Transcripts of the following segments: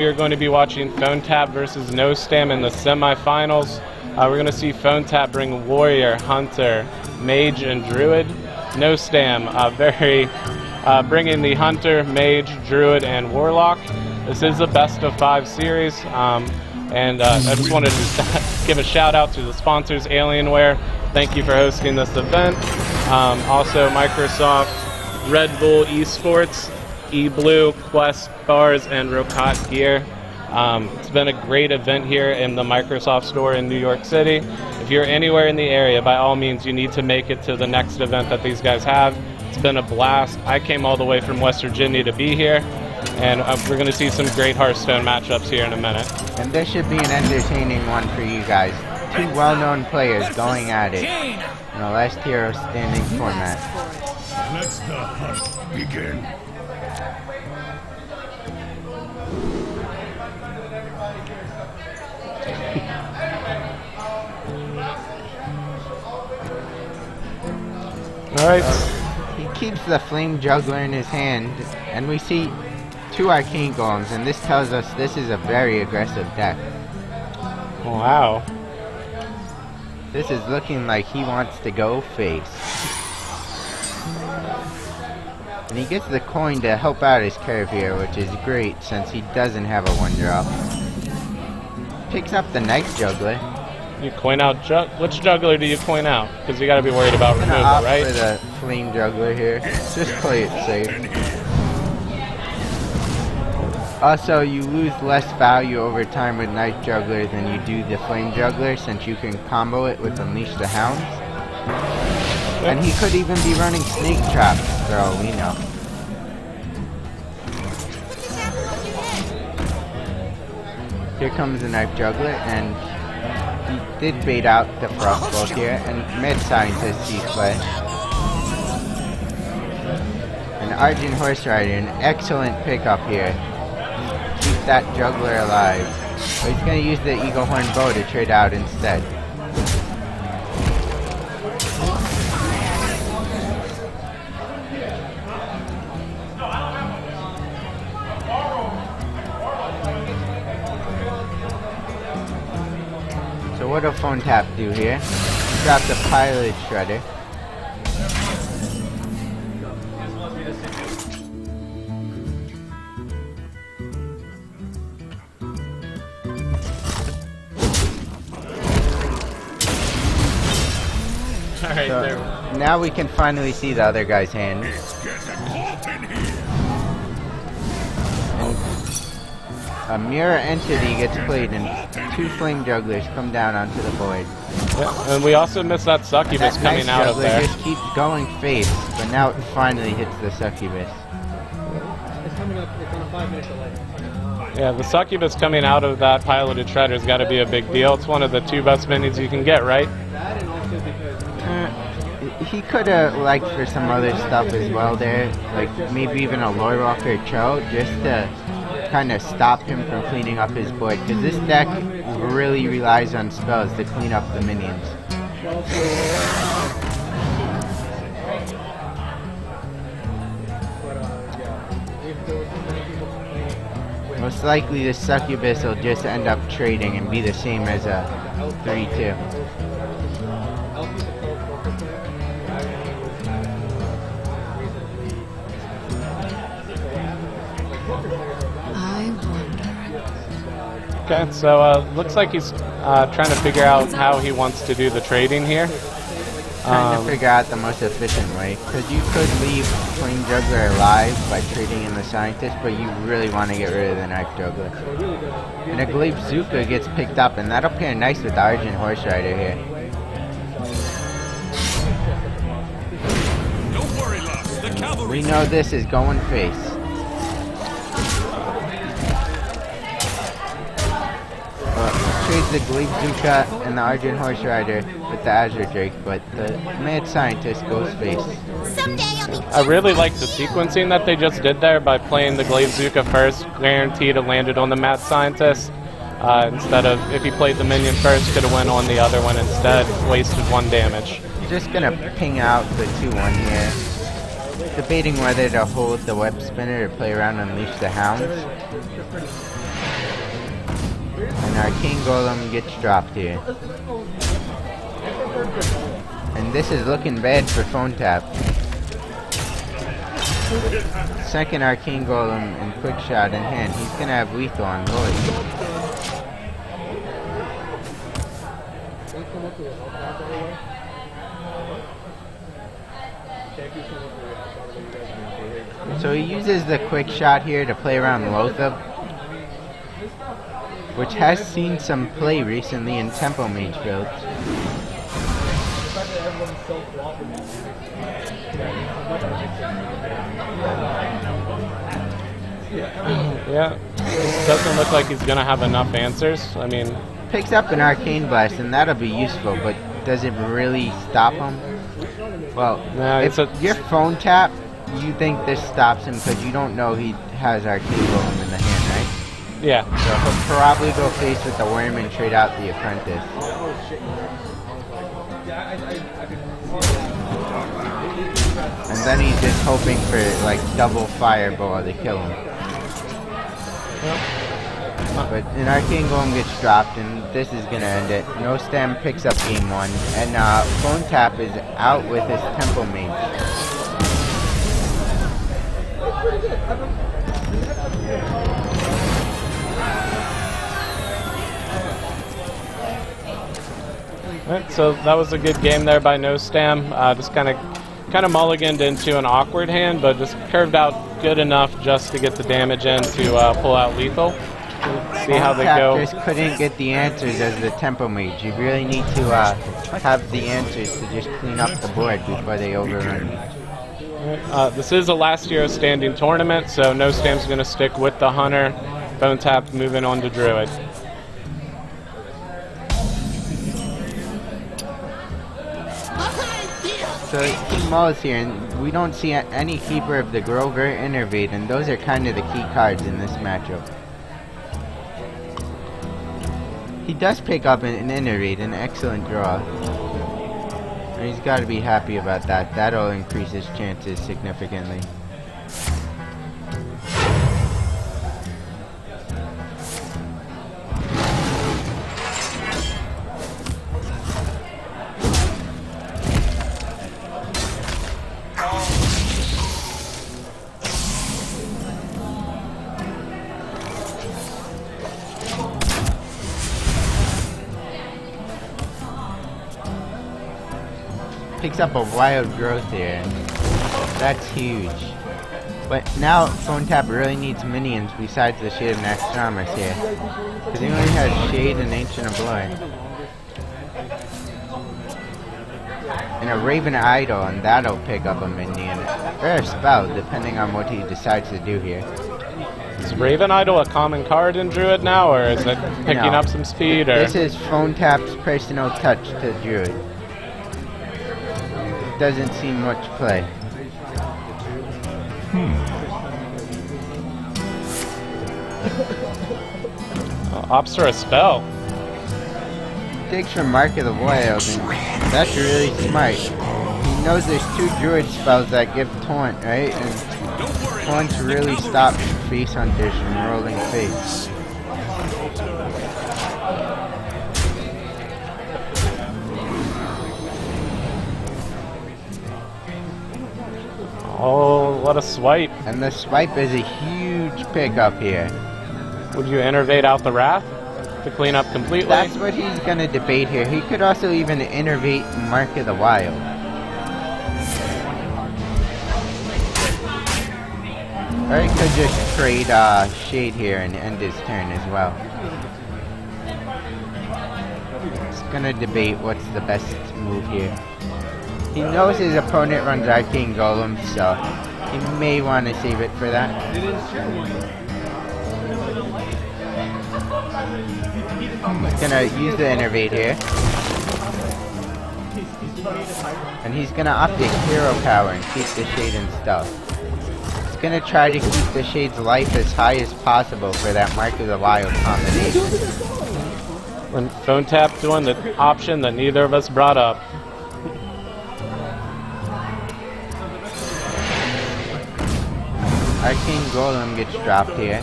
We are going to be watching Phonetap versus Nostam in the semifinals. We're going to see Phonetap bring Warrior, Hunter, Mage, and Druid. Nostam bringing the Hunter, Mage, Druid, and Warlock. This is a best of 5 series, and I just wanted to give a shout out to the sponsors, Alienware. Thank you for hosting this event. Also Microsoft, Red Bull eSports, eBlue, Quest Bars, and Rocat Gear. It's been a great event here in the Microsoft store in New York City. If you're anywhere in the area, by all means, you need to make it to the next event that these guys have. It's been a blast. I came all the way from West Virginia to be here, and we're going to see some great Hearthstone matchups here in a minute. And this should be an entertaining one for you guys. 2 well-known players going at it in a last hero standing format. Let the hunt begin. Alright. He keeps the Flame Juggler in his hand, and we see 2 Arcane Golems, and this tells us this is a very aggressive deck. Wow. This is looking like he wants to go face. And he gets the coin to help out his curve here, which is great since he doesn't have a 1-drop. Picks up the Knife Juggler. You coin out, which juggler do you coin out? Because you got to be worried about removal, right? For the Flame Juggler here. Just play it safe. Also, you lose less value over time with Knife Juggler than you do the Flame Juggler, since you can combo it with Unleash the Hounds. And he could even be running Snake Traps, for all we know. Here comes the Knife Juggler, and he did bait out the Frostbolt here, and Mad Scientist sees play. And Argent Horse Rider, an excellent pickup here. Keep that Juggler alive. But he's going to use the Eagle Horn Bow to trade out instead. So what will Phonetap do here? Drop the Pilot Shredder. Alright, So there. now we can finally see the other guy's hand. And a mirror entity gets played, and 2 Flame Jugglers come down onto the board. Yeah, and we also missed that Succubus That coming Knife out of Juggler there. just keeps going face, but now it finally hits the Succubus. It's coming up, it's on a 5-minute delay. Yeah, the Succubus coming out of that piloted shredder's got to be a big deal. It's one of the 2 best minions you can get, right? That, and also because He could have liked for some other stuff as well there, like maybe even a Lore Walker Cho, just to kind of stop him from cleaning up his board, because this deck really relies on spells to clean up the minions. Most likely the Succubus will just end up trading and be the same as a 3-2. Okay, so looks like he's trying to figure out how he wants to do the trading here. Trying to figure out the most efficient way, because you could leave Flame Juggler alive by trading in the Scientist, but you really want to get rid of the Knife Juggler. And a Glaive Zuka gets picked up, and that'll pair nice with the Argent Horse Rider here. We know this is going face. Trades the Glaive Zuka and the Argent Horse Rider with the Azure Drake, but the Mad Scientist goes face. I really like the sequencing that they just did there by playing the Glaive Zuka first, guaranteed to land it on the Mad Scientist. Instead of, if he played the minion first, could have went on the other one instead, wasted 1 damage. Just gonna ping out the 2-1 here. Debating whether to hold the Web Spinner or play around Unleash the Hounds. Arcane Golem gets dropped here. And this is looking bad for Phonetap. Second Arcane Golem and Quick Shot in hand. He's gonna have lethal on Void. So he uses the Quick Shot here to play around Lothab, which has seen some play recently in Tempo Mage builds. Yeah, doesn't look like he's gonna have enough answers. I mean, picks up an Arcane Blast, and that'll be useful, but does it really stop him? Well, no, if your Phonetap, you think this stops him because you don't know he has Arcane Golem in the hand, right? Yeah. So he'll probably go face with the Worm and trade out the Apprentice. And then he's just hoping for like double Fireball to kill him. But an Arcane Golem gets dropped, and this is gonna end it. Nostam picks up game 1, and Phonetap is out with his Tempo Mage. Alright, so that was a good game there by Nostam. Just kind of mulliganed into an awkward hand, but just curved out good enough just to get the damage in to pull out lethal. See how they go. Just couldn't get the answers as the Tempo Mage. You really need to have the answers to just clean up the board before they overrun you. This is a last year standing tournament, so Nostam's going to stick with the Hunter. Phonetap moving on to Druid. So he mulls here, and we don't see any Keeper of the Grove or Innervate, and those are kind of the key cards in this matchup. He does pick up an Innervate, an excellent draw. And he's got to be happy about that. That'll increase his chances significantly. Picks up a Wild Growth here. That's huge. But now Phonetap really needs minions besides the Shade of Naxxramas here. Because he only has Shade and Ancient Abloy. And a Raven Idol, and that'll pick up a minion. Or a spell, depending on what he decides to do here. Is Raven Idol a common card in Druid now, or is it picking up some speed? Or? This is Phonetap's personal touch to Druid. Doesn't seem much play. Opts for a spell. Takes from Mark of the Wild, and that's really smart. He knows there's 2 Druid spells that give Taunt, right? And Taunt really stops Face Hunters from rolling face. Oh, what a swipe. And the swipe is a huge pickup here. Would you innervate out the Wrath to clean up completely? That's what he's gonna debate here. He could also even innervate Mark of the Wild. Or he could just trade Shade here and end his turn as well. He's gonna debate what's the best move here. He knows his opponent runs Arcane Golem, so he may want to save it for that. He's gonna use the Innervate here. And he's gonna update Hero Power and keep the Shade and stuff. He's gonna try to keep the Shade's life as high as possible for that Mark of the Wild combination. When Phonetap doing the option that neither of us brought up. Arcane Golem gets dropped here,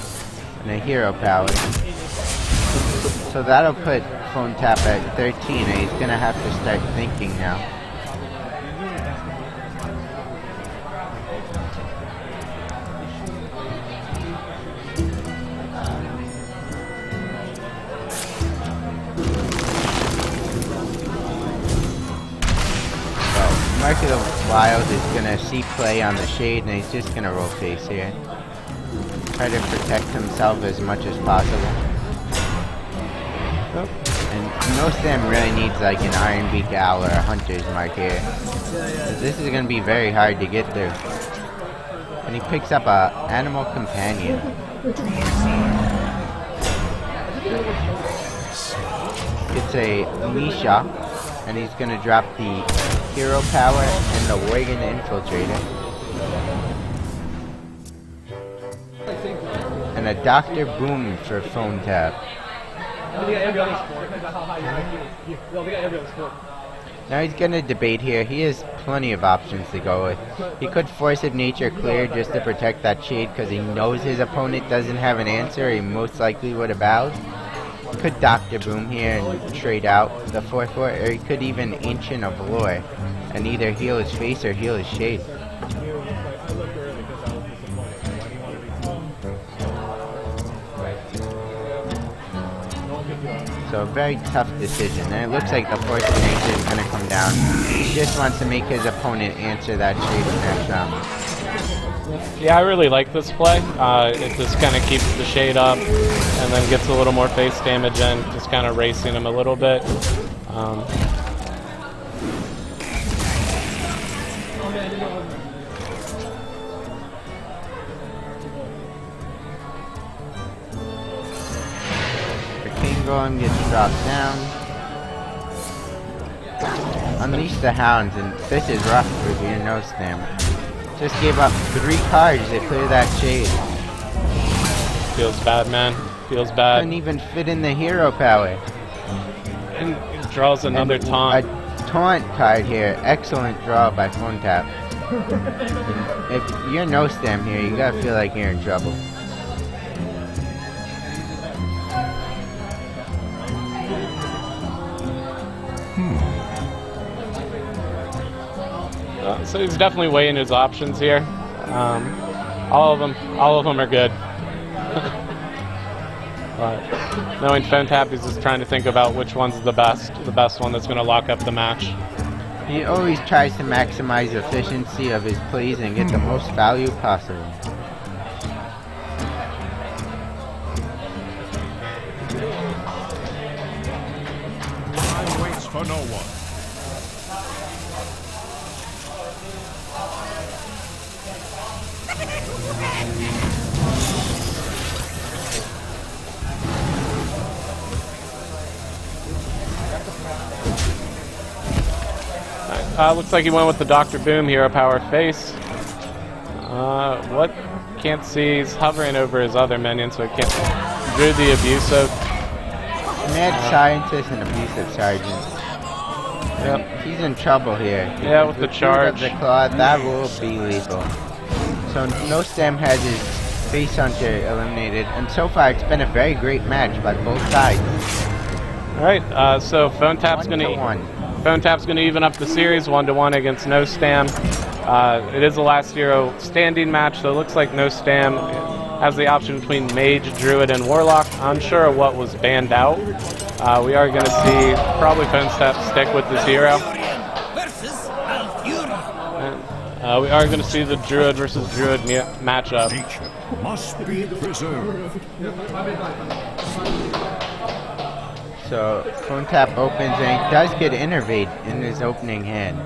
and a Hero Power. So that'll put Phonetap at 13, and he's gonna have to start thinking now. Mark of the Wild is gonna see play on the shade, and he's just gonna roll face here. Try to protect himself as much as possible. And Nostam really needs like an Iron Beak Owl or a Hunter's Mark here. This is gonna be very hard to get through. And he picks up a Animal Companion. It's a Misha, and he's gonna drop the Hero Power and the Wagon Infiltrator. And a Dr. Boom for Phonetap. Now he's gonna debate here. He has plenty of options to go with. He could Force of Nature clear just to protect that shade because he knows his opponent doesn't have an answer. He most likely would have bowed. He could Dr. Boom here and trade out the 4/4, or he could even Ancient of Lore and either heal his face or heal his shade. So a very tough decision, and it looks like the Force of Nature is going to come down. He just wants to make his opponent answer that shade in next round. Yeah, I really like this play. It just kind of keeps the shade up and then gets a little more face damage in, just kind of racing him a little bit. Golem gets dropped down. Unleash the Hounds, and this is rough for your Nostam. Just gave up 3 cards to clear that shade. Feels bad, man. Feels bad. Couldn't even fit in the Hero Power. And it draws another taunt. A taunt card here. Excellent draw by Phonetap. If you're Nostam here, you gotta feel like you're in trouble. So he's definitely weighing his options here. All of them are good. But knowing Phonetap, he's just trying to think about which one's the best one that's going to lock up the match. He always tries to maximize efficiency of his plays and get the most value possible. Time waits for no one. Looks like he went with the Dr. Boom Hero Power face. What? Can't see. He's hovering over his other minion, so he can't. Drew the Abusive. Mad Scientist and Abusive Sergeant. Yep. He's in trouble here. Yeah, with the charge. The claw, that will be lethal. So Nostam has his Face Hunter eliminated, and so far it's been a very great match by both sides. Alright, so Phonetap's gonna even up the series 1-1 against Nostam. It is the last hero standing match, so it looks like Nostam has the option between Mage, Druid, and Warlock. Unsure what was banned out. We are going to see probably Phonetap stick with this hero. And, we are going to see the Druid versus Druid matchup. Nature must be preserved. So Phonetap opens, and he does get Innervate in his opening hand.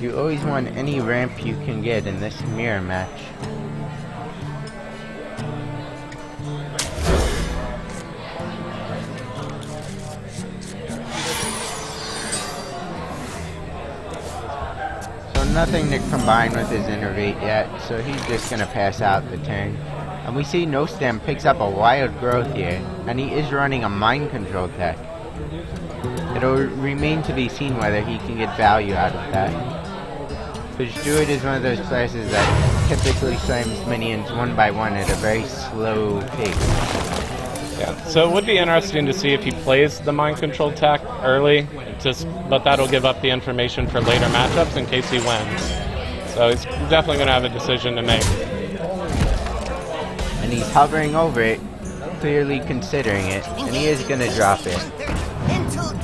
You always want any ramp you can get in this mirror match. So nothing to combine with his Innervate yet, so he's just going to pass out the turn. And we see Nostam picks up a Wild Growth here, and he is running a Mind Control tech. It'll remain to be seen whether he can get value out of that. Because Druid is one of those classes that typically slams minions one by one at a very slow pace. Yeah, So it would be interesting to see if he plays the mind control tech early, but that'll give up the information for later matchups in case he wins. So he's definitely going to have a decision to make. And he's hovering over it, clearly considering it, and he is going to drop it.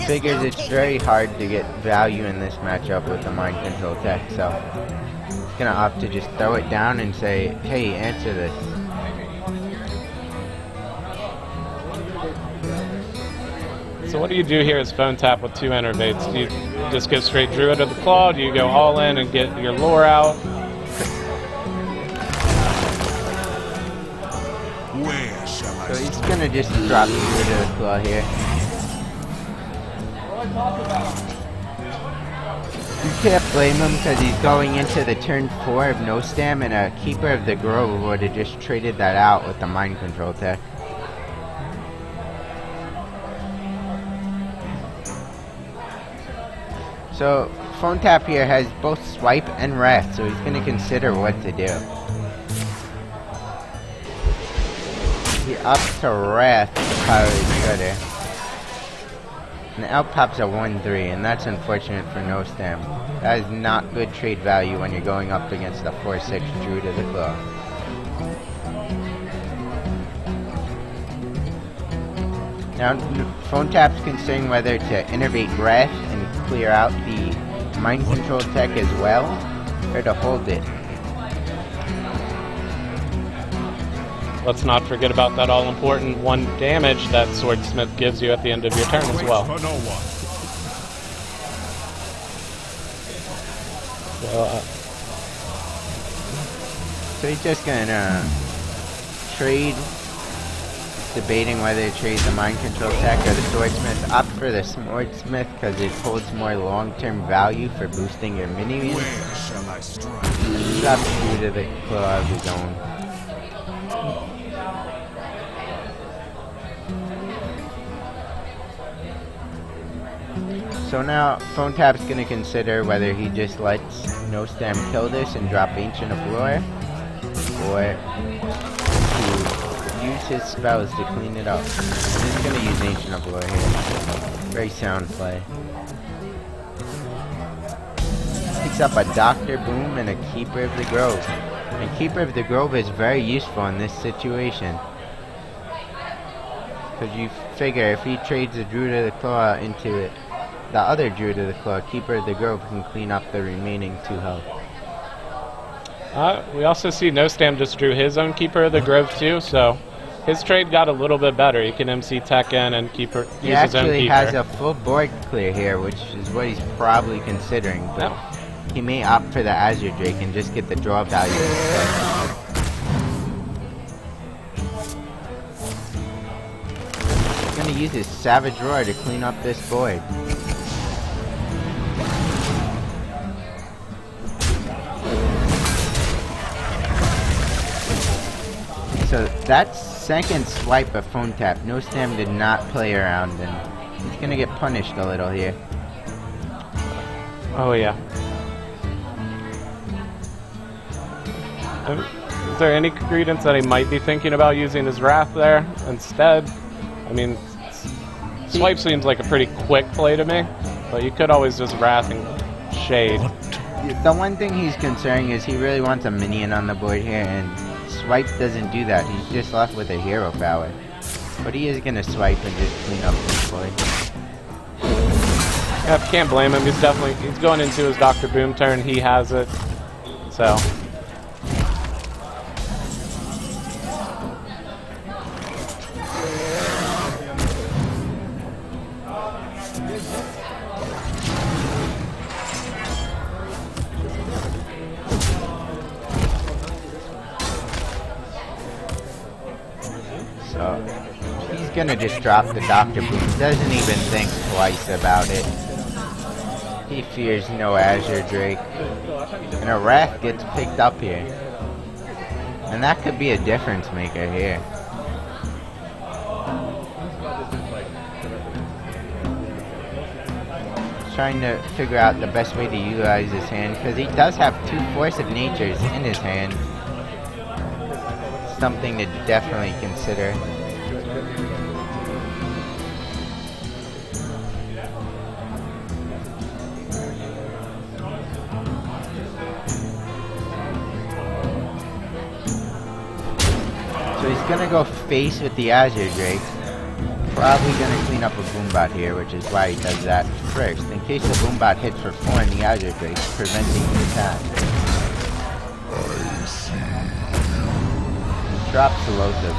Figures it's very hard to get value in this matchup with the mind control tech, so he's going to opt to just throw it down and say, hey, answer this. So what do you do here as Phonetap with 2 innervates? Do you just go straight Druid of the Claw? Do you go all in and get your lore out? Where shall I So he's gonna just drop Druid of the Claw here. You can't blame him because he's going into the turn 4 of Nostam, and a Keeper of the Grove would have just traded that out with the mind control tech. So, Phonetap here has both Swipe and Wrath, so he's going to consider what to do. He ups to Wrath to power his Shredder. And out pops a 1-3, and that's unfortunate for Nostam. That is not good trade value when you're going up against the 4-6 Druid of the Claw. Now, Phonetap's considering whether to innervate Wrath and clear out the mind control tech as well, or to hold it. Let's not forget about that all-important 1 damage that Swordsmith gives you at the end of your turn as well. for no one? So he's just gonna trade, debating whether to trade the mind control tech or the Swordsmith. Opt for the Swordsmith because it holds more long-term value for boosting your minions. Where shall I strike? Drop two to the claw of his own. So now Phonetap's gonna consider whether he just lets Nostam kill this and drop Ancient of Lore, or to use his spells to clean it up. I'm just gonna use Ancient of Lore here. Very sound play. Picks up a Dr. Boom and a Keeper of the Grove. And Keeper of the Grove is very useful in this situation. Because you figure if he trades the Druid of the Claw into it, the other Druid of the Claw, Keeper of the Grove, can clean up the remaining 2 health. We also see Nostam just drew his own Keeper of the Grove too, so his trade got a little bit better. He can MC Tech in and use his own Keeper. He actually has a full board clear here, which is what he's probably considering, but he may opt for the Azure Drake and just get the draw value instead. He's gonna use his Savage Roar to clean up this board. So that's second swipe of Phonetap. Nostam did not play around, and he's gonna get punished a little here. Oh yeah. Is there any credence that he might be thinking about using his Wrath there instead? I mean, Swipe seems like a pretty quick play to me, but you could always just Wrath and Shade. The one thing he's considering is he really wants a minion on the board here, and Swipe doesn't do that. He's just left with a hero power. But he is gonna swipe and just clean up this board. Yeah, can't blame him. He's going into his Dr. Boom turn. He has it. So. So he's gonna just drop the Dr. Boom. Doesn't even think twice about it. He fears no Azure Drake. And a Wrath gets picked up here. And that could be a difference maker here. Trying to figure out the best way to utilize his hand, because he does have 2 Force of Natures in his hand. Something to definitely consider. gonna go face with the Azure Drake. Probably gonna clean up a Boombot here, which is why he does that first. In case the Boombot hits for 4 in the Azure Drake, preventing the attack. He drops Elusive.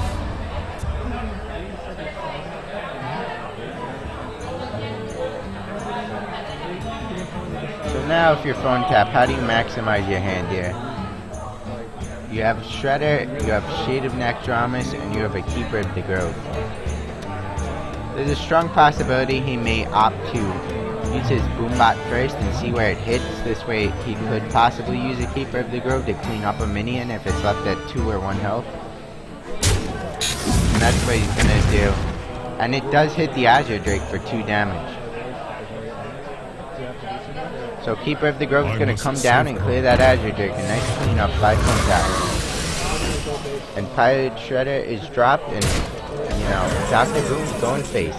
So now if you're Phonetap, how do you maximize your hand here? You have Shredder, you have Shade of Necromus, and you have a Keeper of the Grove. There's a strong possibility he may opt to use his Boombot first and see where it hits. This way he could possibly use a Keeper of the Grove to clean up a minion if it's left at 2 or 1 health. And that's what he's gonna do. And it does hit the Azure Drake for 2 damage. So Keeper of the Grove is gonna come down and clear that Azure Drake. A nice cleanup by Phonetap. And Pilot Shredder is dropped and, you know, Dr. Boom's going face.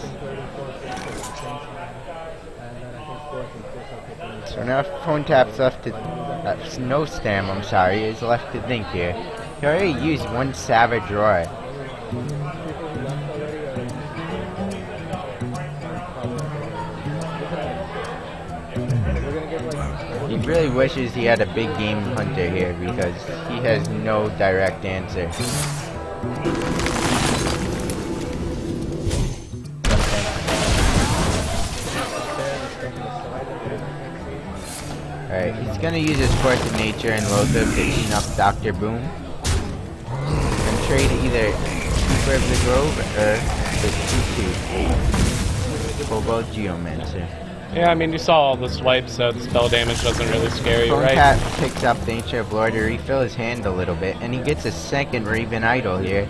So now Phonetap's left to, Nostam, I'm sorry, is left to think here. He already used 1 Savage Roar. He really wishes he had a big game hunter here because he has no direct answer. Alright, he's gonna use his Force of Nature and Loatheb to clean up Dr. Boom. And trade either Keeper of the Grove or the 2-2 Cobalt Geomancer. Yeah, I mean, you saw all the swipes, so the spell damage doesn't really scare you, right? Phonetap picks up the Ancient of Lore to refill his hand a little bit, and he gets a second Raven Idol here.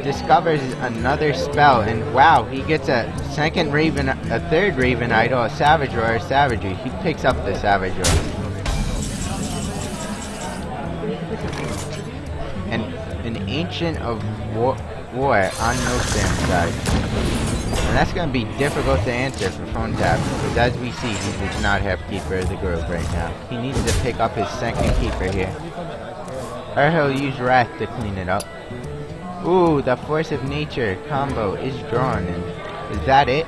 Discovers another spell, and wow, he gets a second Raven, a third Raven Idol, a Savage Roar, a Savagery. He picks up the Savage Roar. And an Ancient of War on Nostam's side. And that's going to be difficult to answer for Phonetap, because as we see, he does not have Keeper of the Grove right now. He needs to pick up his second Keeper here. Or he'll use Wrath to clean it up. Ooh, the Force of Nature combo is drawn, and is that it?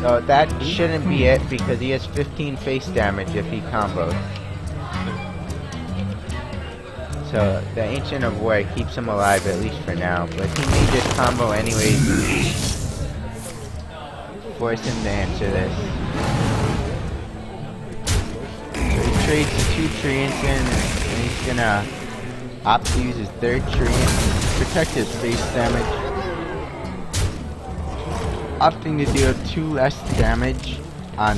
So that shouldn't be it because he has 15 face damage if he combos. So the Ancient of War keeps him alive at least for now, but he may just combo anyways. Force him to answer this. So he trades 2 Treants in, and he's gonna opt to use his 3rd Treant to protect his face damage. Opting to deal 2 less damage on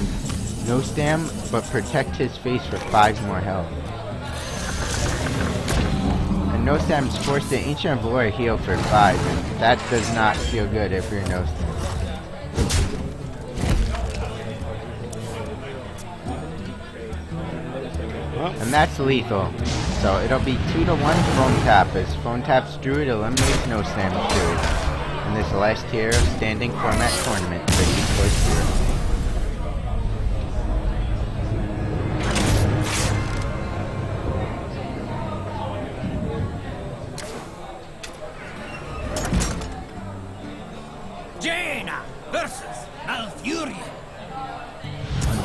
Nostam, but protect his face for 5 more health. And Nostam's forced the Ancient of Lore heal for 5, and that does not feel good if you're Nostam. And that's lethal. So it'll be 2-1 Phonetap as Phonetap's Druid eliminates Nostam's Druid in this last tier of standing format tournament for eSports Europe. Jaina versus Malfurion.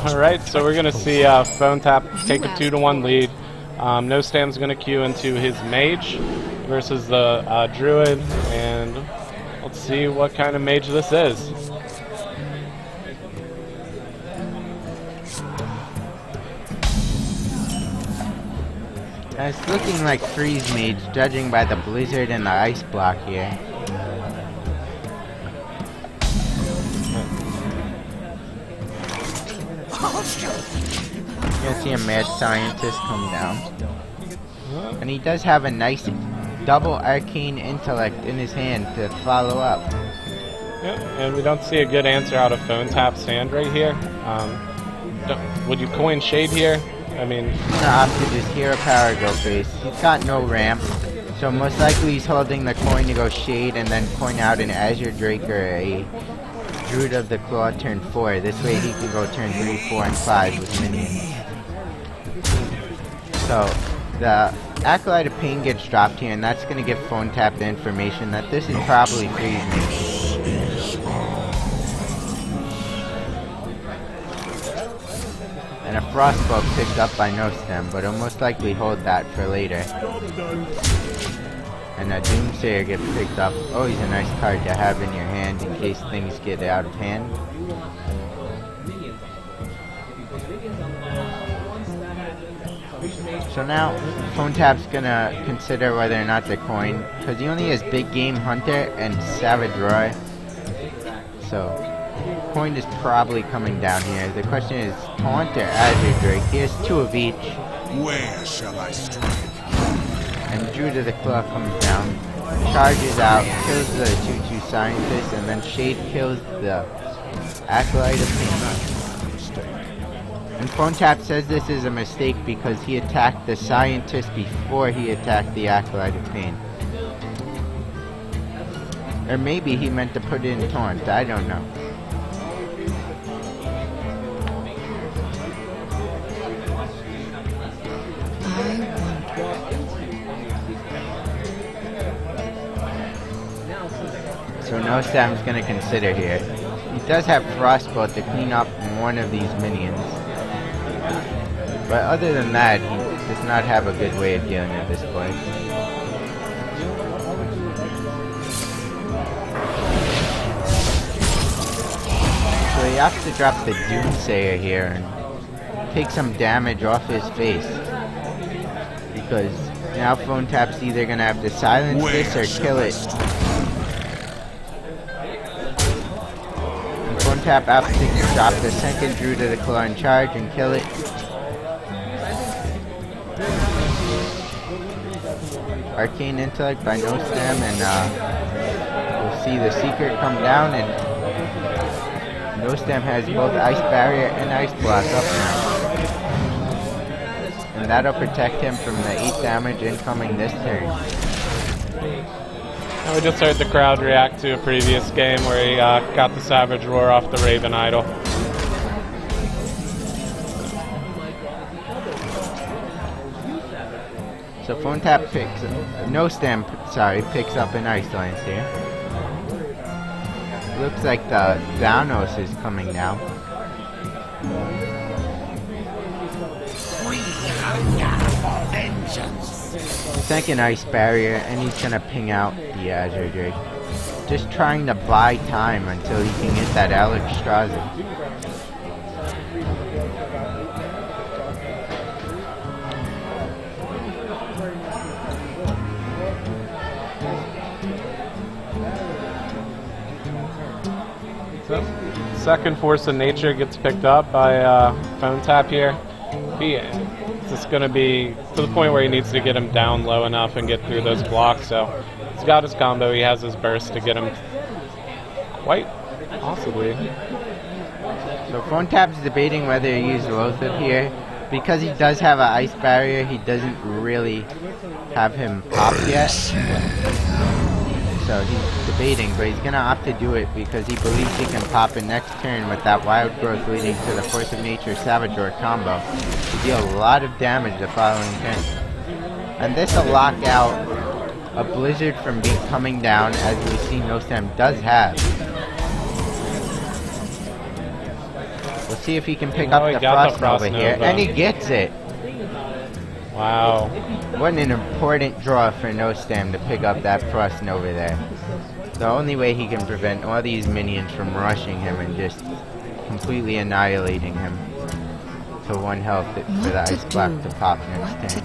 Alright, so we're going to see Phonetap take a 2-1 lead. Nostam's going to queue into his Mage versus the Druid, and let's see what kind of Mage this is. It's looking like Freeze Mage, judging by the Blizzard and the Ice block here. You're gonna see a Mad Scientist come down. And he does have a nice double Arcane Intellect in his hand to follow up. Yep, and we don't see a good answer out of Phonetap's hand right here. Would you coin Shade here? I mean, He's gonna opt to just hero power go face. He's got no ramp, so most likely he's holding the coin to go shade and then coin out an Azure Drake or a Druid of the Claw turn 4. This way he can go turn 3, 4, and 5 with minions. So the Acolyte of Pain gets dropped here, and that's gonna give Phonetap the information that this is probably freeze me. And a Frostbolt picked up by Nostam, but he'll most likely hold that for later. And a Doomsayer gets picked up. Always a nice card to have in your hand in case things get out of hand. So now, Phonetap's gonna consider whether or not to coin, because he only has Big Game Hunter and Savage Roar. So, coin is probably coming down here. The question is, Taunt or Azure Drake? He has 2 of each. Where shall I strike? And Druid of the Claw comes down, charges out, kills the 2/2 Scientist, and then Shade kills the Acolyte of Pain. And Phonetap says this is a mistake because he attacked the Scientist before he attacked the Acolyte of Pain. Or maybe he meant to put in Taunt, I don't know. So Nostam's gonna consider here. He does have Frostbolt to clean up one of these minions. But other than that, he does not have a good way of dealing with this play. So he has to drop the Doomsayer here and take some damage off his face. Because now Phonetap's either gonna have to silence this or kill it. And Phonetap opts to drop the second Druid of the Claw in charge and kill it. Arcane Intellect by Nostam, and we'll see the Secret come down, and Nostam has both Ice Barrier and Ice Block up now. And that'll protect him from the 8 damage incoming this turn. we just heard the crowd react to a previous game where he got the Savage Roar off the Raven Idol. So Phonetap Nostam picks up an Ice Lance here. Looks like the Thanos is coming now. Second Ice Barrier, and he's gonna ping out the Azure Drake. Just trying to buy time until he can get that Alex Strasser. Second Force of Nature gets picked up by Phonetap here. It's just going to be to the point where he needs to get him down low enough and get through those blocks. So he's got his combo. He has his burst to get him quite possibly. So Phonetap's debating whether to use Loatheb here. Because he does have an Ice Barrier, he doesn't really have him pop yet. So he's debating, but he's going to opt to do it because he believes he can pop it next turn with that Wild Growth leading to the Force of Nature Savage Roar combo to deal a lot of damage the following turn. And this will lock out a Blizzard from coming down, as we see Nostam does have. We'll see if he can pick up the Frost Nova here, and he gets it! Wow. What an important draw for Nostam to pick up that Frost Nova there. The only way he can prevent all these minions from rushing him and just completely annihilating him to 1 health for the Ice Block to pop next turn.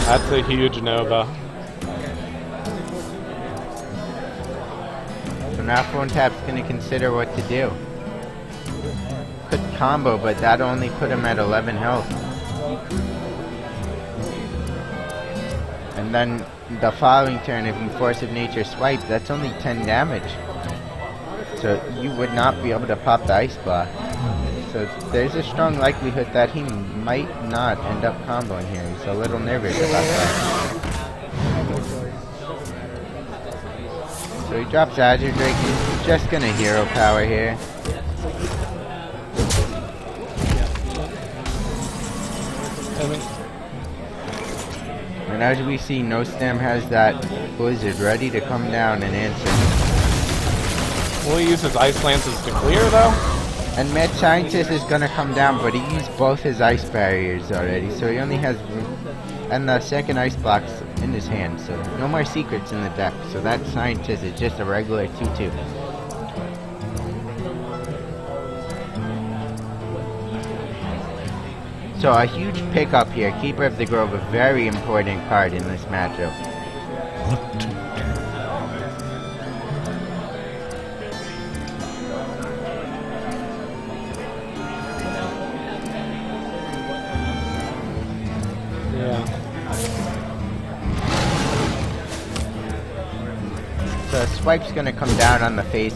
That's a huge Nova. So now Phonetap's going to consider what to do. Could combo, but that only put him at 11 health. And then the following turn, if you Force of Nature swipe, that's only 10 damage. So you would not be able to pop the ice block. So there's a strong likelihood that he might not end up comboing here. He's a little nervous about that. So he drops Azure Drake. He's just gonna hero power here. And as we see, Nostam has that Blizzard ready to come down and answer. Will he use his Ice Lances to clear, though? And Mad Scientist is gonna come down, but he used both his ice barriers already, so he only has room. And the second ice block's in his hand, so no more secrets in the deck. So that Scientist is just a regular 2/2. So a huge pickup here. Keeper of the Grove, a very important card in this matchup. So Swipe's gonna come down on the face.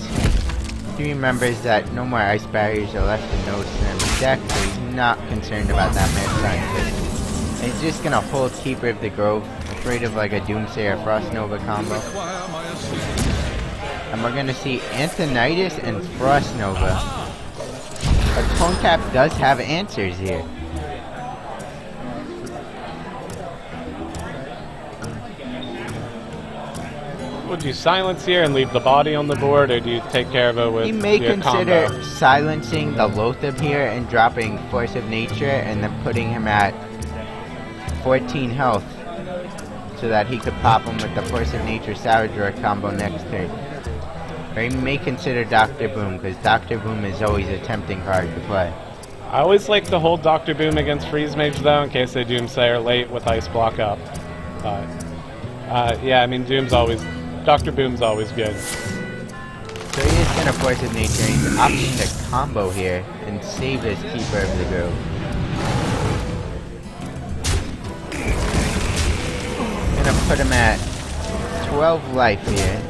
He remembers that no more ice barriers are left in Nostam's deck, so he's not concerned about that Mad Scientist. And he's just gonna hold Keeper of the Grove, afraid of like a Doomsayer Frost Nova combo. And we're gonna see Antonitis and Frost Nova. But Phonetap does have answers here. Would you silence here and leave the body on the board, or do you take care of it with He may your consider combo? silencing the Lothab here and dropping Force of Nature and then putting him at 14 health so that he could pop him with the Force of Nature Sour Drawer combo next turn. Or he may consider Dr. Boom, because Dr. Boom is always a tempting card to play. I always like to hold Dr. Boom against Freeze Mage, though, in case they Doomsayer late with Ice Block up. But, yeah, I mean, Dr. Boom's always good. So he is going to Force of Nature, and he's opting to combo here and save his Keeper of the Grove. Gonna put him at 12 life here.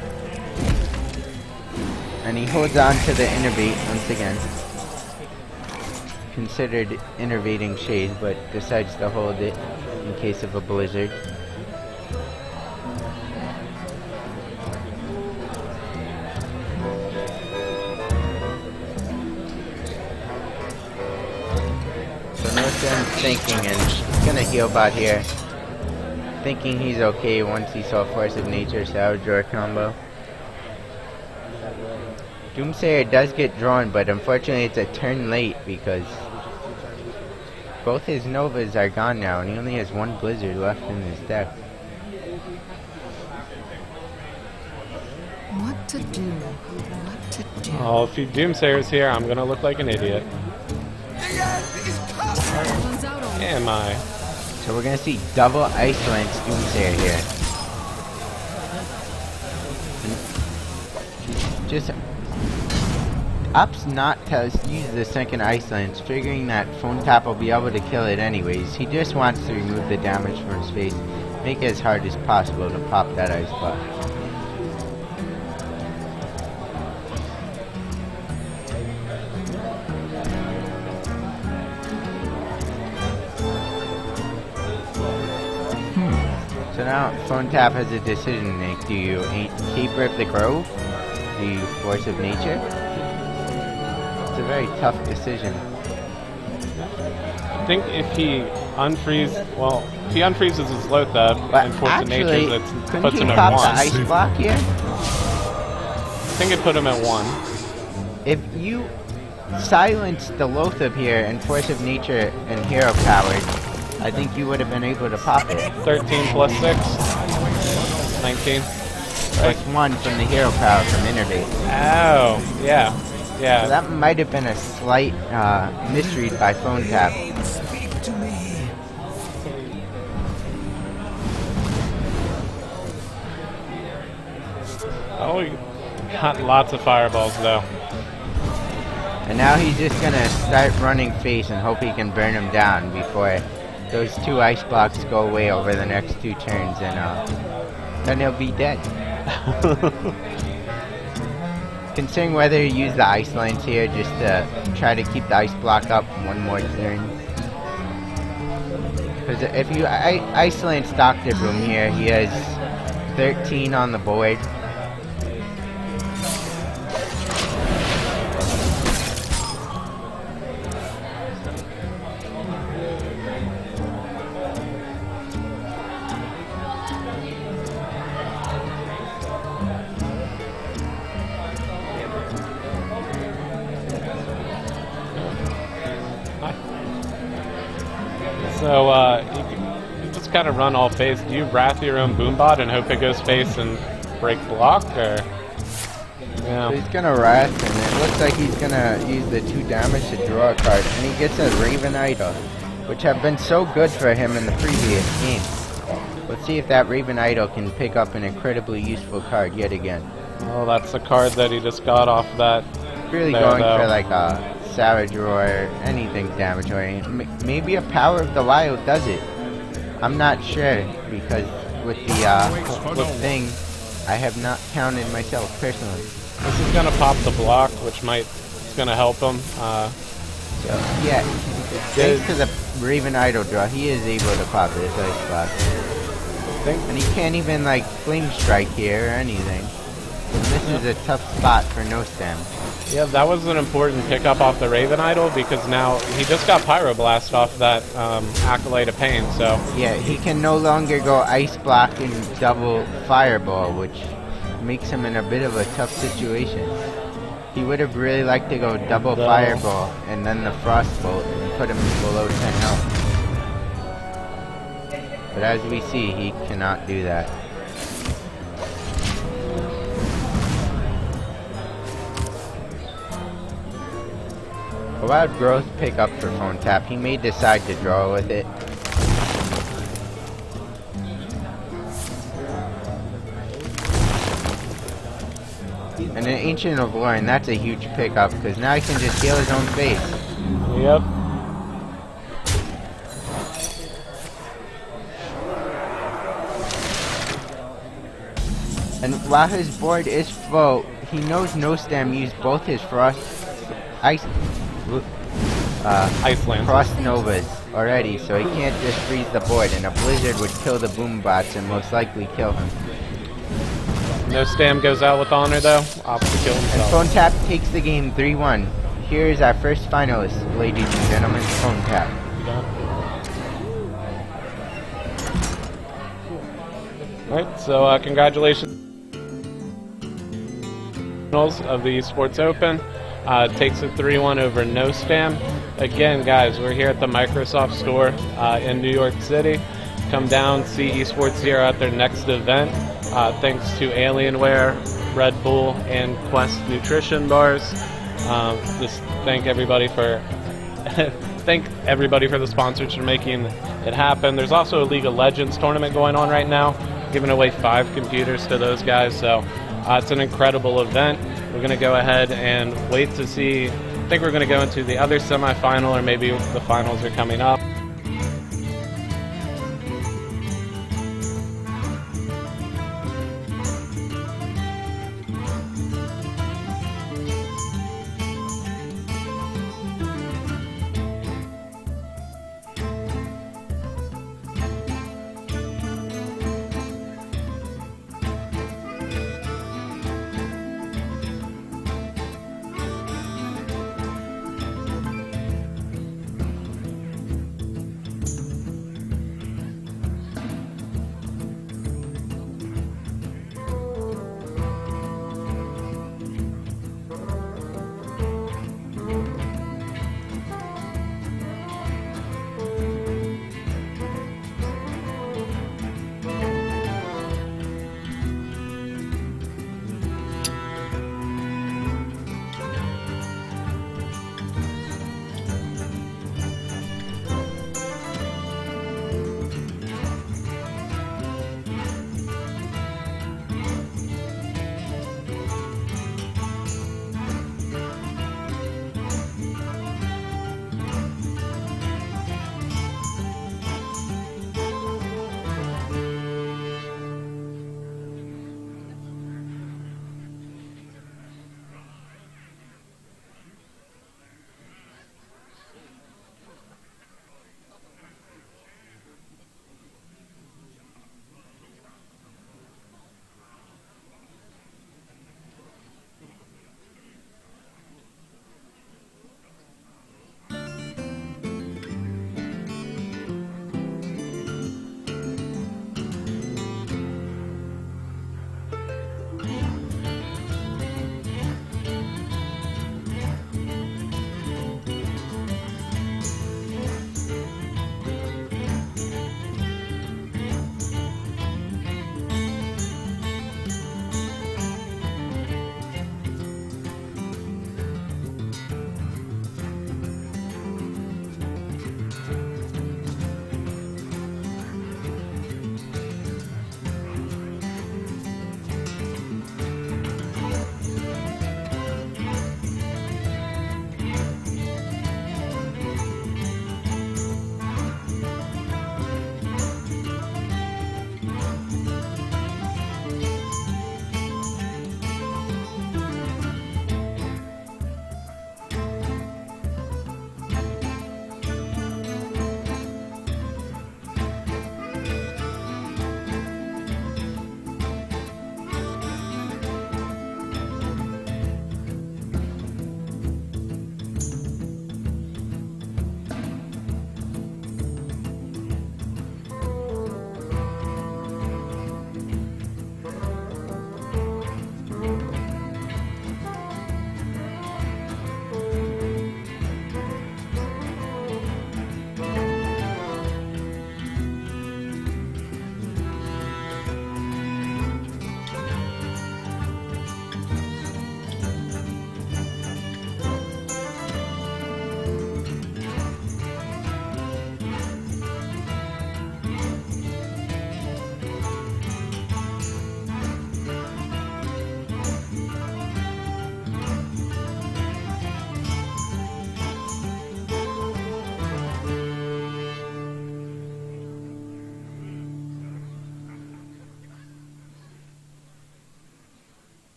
And he holds on to the Innervate once again. Considered Innervating Shade, but decides to hold it in case of a Blizzard. Thinking, and he's gonna heal bot here. Thinking he's okay once he saw Force of Nature Sour Drawer combo. Doomsayer does get drawn, but unfortunately it's a turn late because both his Novas are gone now and he only has one Blizzard left in his deck. What to do? What to do? Oh, if he Doomsayer's here, I'm gonna look like an idiot. Am I? So we're gonna see double Ice Lance Doomsayer here. And just opts not to use the second Ice Lance, figuring that Phonetap will be able to kill it anyways. He just wants to remove the damage from his face, make it as hard as possible to pop that Ice Block. So now Phonetap has a decision to make. Do you Keeper of the Grove? Do you Force of Nature? It's a very tough decision. I think if he if he unfreezes his Lothab and Force of Nature, that puts him at pop 1. the Ice Block here? I think it put him at 1. If you silence the Lothab here and Force of Nature and Hero Powered, I think you would have been able to pop it. 13 plus 6. 19. Plus 1 from the Hero Power from Innervate. Oh, yeah. Yeah. So that might have been a slight misread by Phonetap. Oh, he got lots of fireballs, though. And now he's just gonna start running face and hope he can burn him down before those 2 ice blocks go away over the next 2 turns, and then he'll be dead. Considering whether to use the ice lance here just to try to keep the ice block up one more turn. Because if you ice lance Dr. Boom here, he has 13 on the board. So you just kind of run all face. Do you wrath your own Boombot and hope it goes face and break block, or? Yeah. So he's gonna wrath, and it looks like he's gonna use the 2 damage to draw a card, and he gets a Raven Idol, which have been so good for him in the previous game. Let's see if that Raven Idol can pick up an incredibly useful card yet again. Oh, that's the card that he just got off that. Really there, going though. for like a Savage Roar, anything damage oriented. Maybe a Power of the Wild does it. I'm not sure, because with the thing, I have not counted myself personally. This is gonna pop the block, which might gonna help him. So yeah, thanks to the Raven Idol draw, he is able to pop this ice block. And he can't even like Flame Strike here or anything. This is a tough spot for Nostam. Yeah, that was an important pickup off the Raven Idol, because now he just got Pyroblast off that Acolyte of Pain, so... Yeah, he can no longer go Ice Block and double Fireball, which makes him in a bit of a tough situation. He would have really liked to go double Fireball and then the Frostbolt and put him below 10 health. But as we see, he cannot do that. A wild growth pickup for Phonetap. He may decide to draw with it. And an Ancient of Lore, and that's a huge pickup, because now he can just heal his own face. Yep. And while his board is full, he knows Nostam used both his Ice Iceland. Frost Novas already, so he can't just freeze the board, and a Blizzard would kill the Boombots and most likely kill him. Nostam goes out with honor, though. Opts to kill And himself. Phonetap takes the game 3-1. Here is our first finalist, ladies and gentlemen, Phonetap. Alright, so congratulations of the eSports Open. Takes a 3-1 over Nostam. Again, guys, we're here at the Microsoft store in New York City. Come down, see eSports Zero at their next event. Thanks to Alienware, Red Bull, and Quest Nutrition Bars. Just thank everybody for the sponsors for making it happen. There's also a League of Legends tournament going on right now, giving away 5 computers to those guys. So it's an incredible event. We're going to go ahead and wait to see. I think we're going to go into the other semifinal, or maybe the finals are coming up.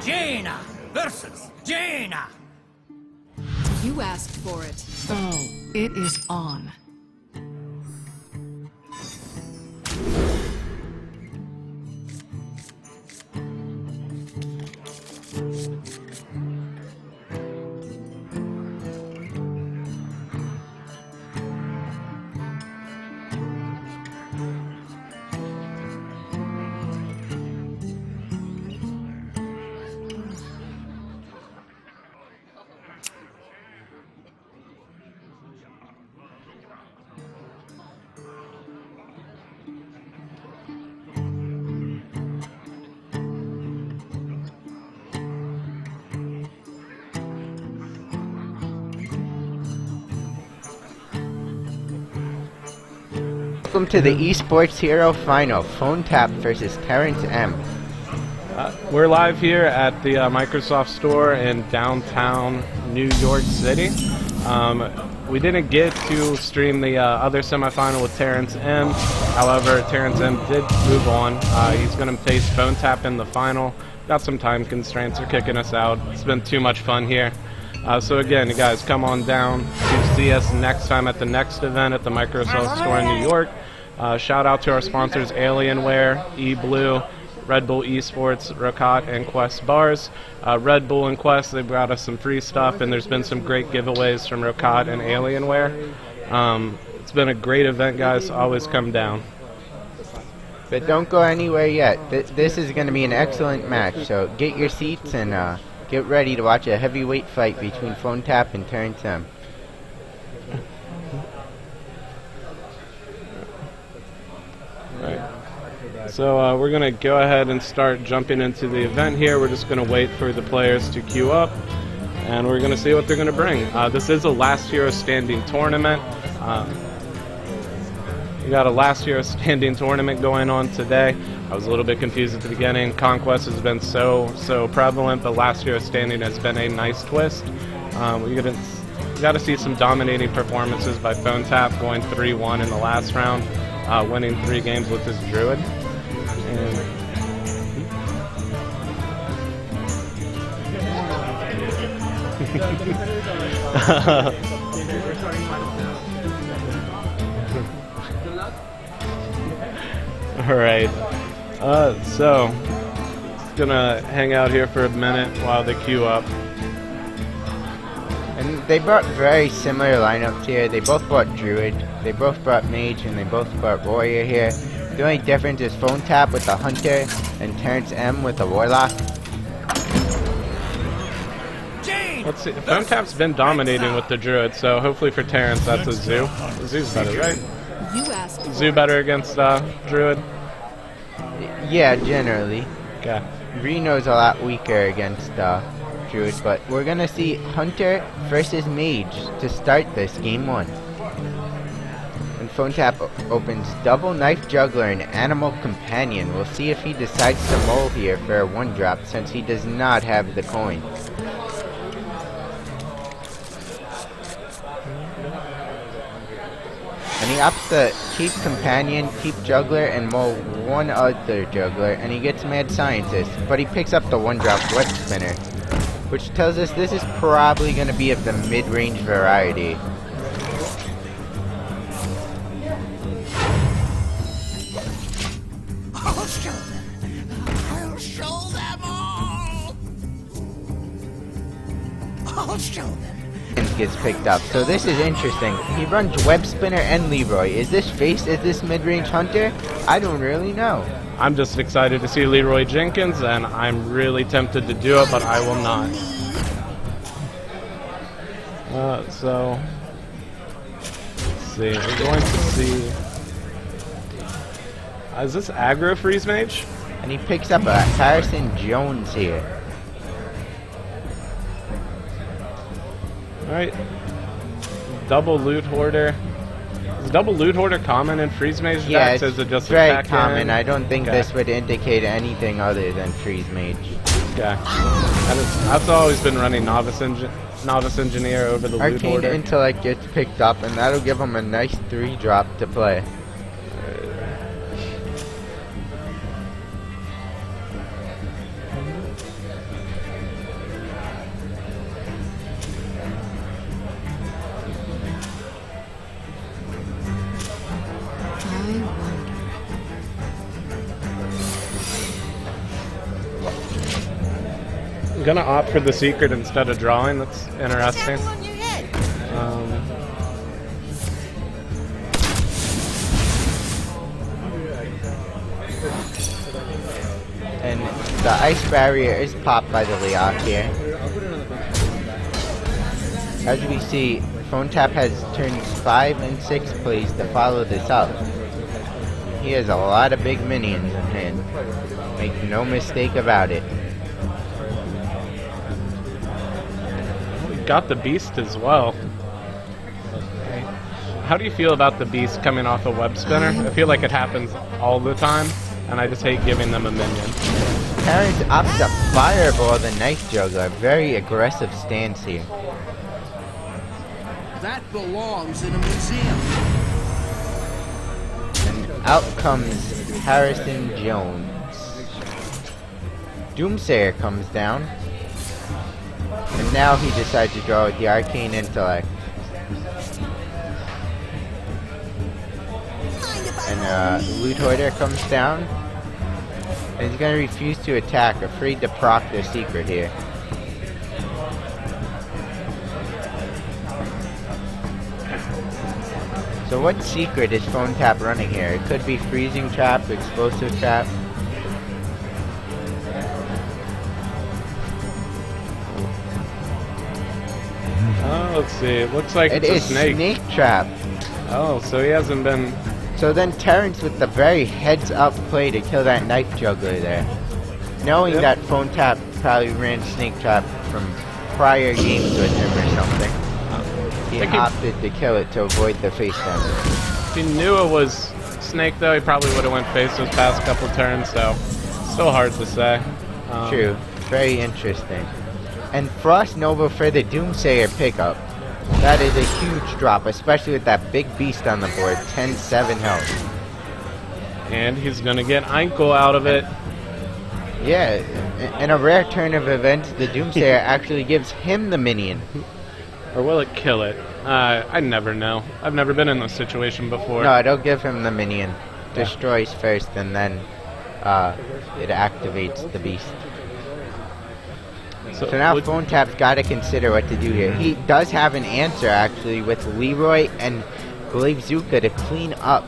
Jaina versus Jaina. You asked for it. So, it is on. Welcome to the Esports Hero Final, Phonetap versus Terrence M. We're live here at the Microsoft store in downtown New York City. We didn't get to stream the other semifinal with Terrence M. However, Terrence M did move on. He's going to face Phonetap in the final. Got some time constraints, are kicking us out. It's been too much fun here. So again, you guys come on down to see us next time at the next event at the Microsoft store in New York. Shout out to our sponsors Alienware, eBlue, Red Bull eSports, Roccat, and Quest Bars. Red Bull and Quest, they brought us some free stuff, and there's been some great giveaways from Roccat and Alienware. It's been a great event, guys. Always come down. But don't go anywhere yet. This is going to be an excellent match, so get your seats and get ready to watch a heavyweight fight between Phonetap and Terrence M. So we're going to go ahead and start jumping into the event here. We're just going to wait for the players to queue up, and we're going to see what they're going to bring. This is a last hero standing tournament. We got a last hero standing tournament going on today. I was a little bit confused at the beginning. Conquest has been so prevalent, but last hero standing has been a nice twist. We got to see some dominating performances by Phonetap, going 3-1 in the last round, winning 3 games with his Druid. Alright, so just gonna hang out here for a minute while they queue up. And they brought very similar lineups here. They both brought Druid, they both brought Mage, and they both brought Warrior here. The only difference is Phonetap with a Hunter and Terrence M with a Warlock. Let's see, Phonetap's been dominating with the Druid, so hopefully for Terrence that's a Zoo. Zoo's better, right? Zoo better against Druid? Yeah, generally. Okay. Reno's a lot weaker against Druid, but we're gonna see Hunter versus Mage to start this game 1. And Phonetap opens Double Knife Juggler and Animal Companion. We'll see if he decides to mull here for a 1-drop since he does not have the coin. And he opts to keep Companion, keep Juggler, and mull one other Juggler, and he gets Mad Scientist, but he picks up the 1-drop Web Spinner, which tells us this is probably going to be of the mid-range variety. I'll show them. I'll show them all. I'll show them. Gets picked up, so this is interesting. He runs Web Spinner and Leroy. Is this face? Is this mid-range Hunter? I don't really know. I'm just excited to see Leroy Jenkins, and I'm really tempted to do it, but I will not. So let's see. We're going to see. Is this aggro freeze mage? And he picks up a Harrison Jones here. Alright. Double loot hoarder. Is double loot hoarder common in freeze mage Yeah, decks? it's Is it just very attack common. in? I don't think Okay. this would indicate anything other than freeze mage. Okay. That's always been running novice engineer over the loot Arcane hoarder. Intellect gets picked up, and that'll give him a nice 3-drop to play. gonna opt for the secret instead of drawing. That's interesting. Careful on your head. And the ice barrier is popped by the Leok here. As we see, Phonetap has turns 5 and 6 plays to follow this up. He has a lot of big minions in hand. Make no mistake about it. We got the beast as well. How do you feel about the beast coming off a web spinner? I feel like it happens all the time, and I just hate giving them a minion. Terrence opts to fireball the knife juggler. Very aggressive stance here. That belongs in a museum. And out comes Harrison Jones. Doomsayer comes down. And now he decides to draw with the Arcane Intellect. And Loot Hoarder comes down. And he's going to refuse to attack, afraid to proc their secret here. So what secret is Phonetap running here? It could be Freezing Trap, Explosive Trap. Oh, let's see. It looks like It it's is a snake. Snake Trap. Oh, so he hasn't been... So then Terrence with the very heads-up play to kill that knife juggler there. Knowing Yep. that Phonetap probably ran Snake Trap from prior games with him or something. He think he- opted to kill it to avoid the face damage. If he knew it was snake, though, he probably would have went face those past couple turns, so... Still hard to say. True. Very interesting. And Frost Nova for the Doomsayer pickup. That is a huge drop, especially with that big beast on the board. 10-7 health. And he's gonna get Einkel out of it. Yeah, in a rare turn of events, the Doomsayer actually gives him the minion. Or will it kill it? I never know. I've never been in this situation before. No, it'll give him the minion. Destroys first, and then it activates the beast. So now Phonetap's got to consider what to do here. He does have an answer, actually, with Leroy and Glaivezuka to clean up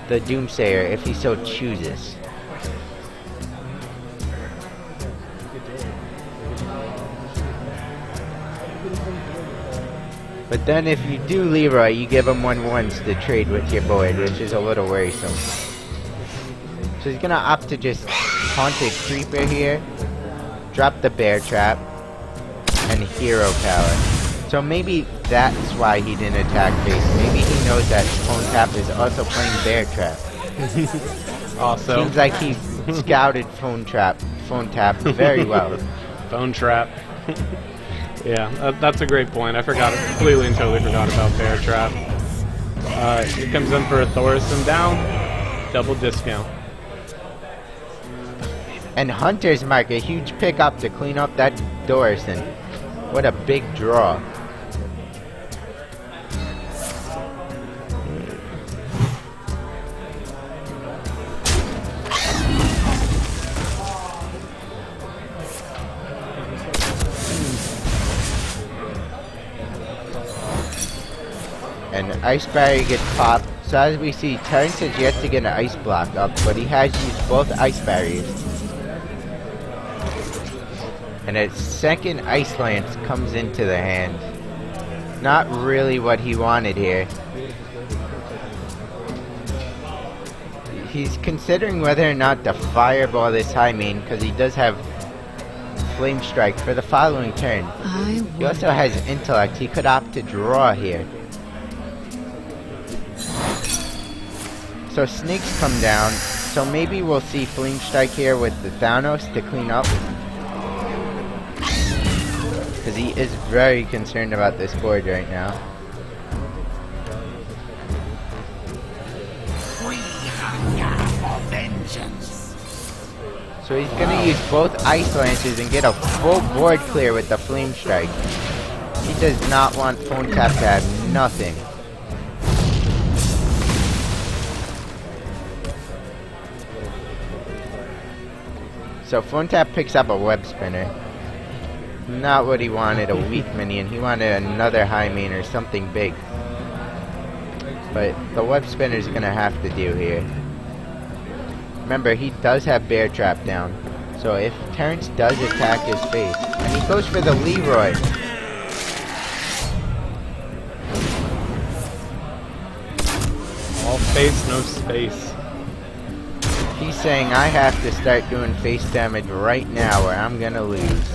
the Doomsayer if he so chooses. But then if you do Leroy, you give him 1/1s to trade with your board, which is a little worrisome. So he's gonna opt to just Haunted Creeper here, drop the Bear Trap, and Hero Power. So maybe that's why he didn't attack face. Maybe he knows that Phonetap is also playing Bear Trap. Also, Seems like he scouted Phonetap very well. phone trap. Yeah, that's a great point. I forgot, completely and totally forgot about Bear Trap. He comes in for a Thorson down, double discount. And Hunter's Mark, a huge pickup to clean up that Dorison. What a big draw. And Ice Barrier gets popped. So as we see, Terrence has yet to get an Ice Block up, but he has used both Ice Barriers. And a second Ice Lance comes into the hand. Not really what he wanted here. He's considering whether or not to fireball this high main, because he does have Flame Strike for the following turn. He also has Intellect. He could opt to draw here. So snakes come down, so maybe we'll see Flame Strike here with the Thanos to clean up. Because he is very concerned about this board right now. We hunger for vengeance. So he's going to use both Ice Lances and get a full board clear with the Flame Strike. He does not want Phonetap to have nothing. So Phonetap picks up a Web Spinner. not what he wanted, a weak minion. He wanted another high main or something big. But the web spinner is going to have to do here. Remember, he does have bear trap down. So if Terrence does attack his face, and he goes for the Leroy. All face, no space. He's saying I have to start doing face damage right now or I'm gonna lose.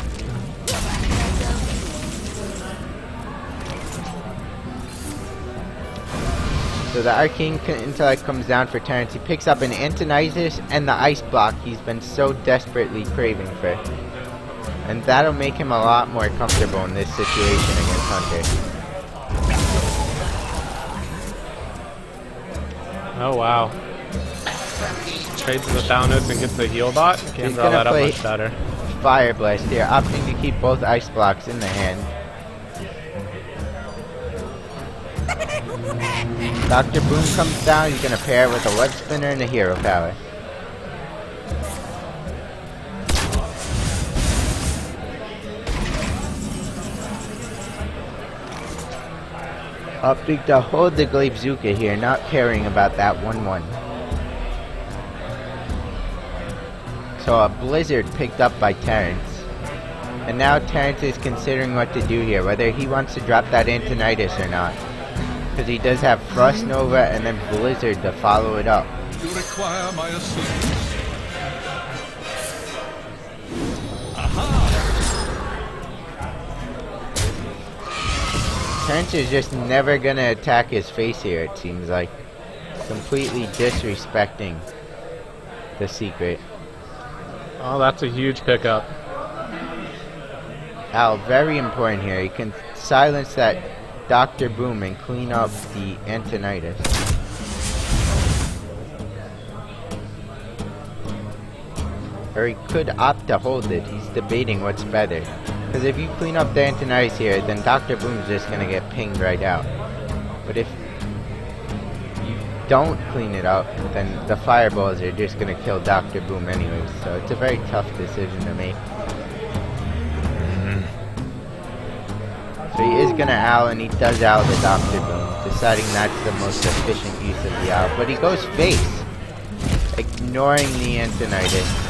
So the arcane intellect comes down for Terrence. He picks up an Antonitis and the ice block he's been so desperately craving for. And that'll make him a lot more comfortable in this situation against Hunter. Oh wow. Trades the Thanos and gets the heal bot. Can't draw that up much better. Fire Blast here, opting to keep both ice blocks in the hand. Dr. Boom comes down, he's gonna pair it with a web spinner and a hero power. Opting to hold the Glabezuka here, not caring about that 1-1. So a Blizzard picked up by Terrence. And now Terrence is considering what to do here, whether he wants to drop that Antonitis or not. Because he does have Frost Nova and then Blizzard to follow it up. You require my assistance. Terrence is just never gonna attack his face here, it seems like. Completely disrespecting the secret. Oh, that's a huge pickup. Al, very important here. He can silence that Dr. Boom and clean up the Antonitis. Or he could opt to hold it. He's debating what's better. Because if you clean up the Antonitis here, then Dr. Boom's just gonna get pinged right out. But if you don't clean it up, then the fireballs are just gonna kill Dr. Boom anyways. So it's a very tough decision to make. So he is gonna owl, and he does owl the Dr. Boom, deciding that's the most efficient use of the owl. But he goes face, ignoring the Antonitis.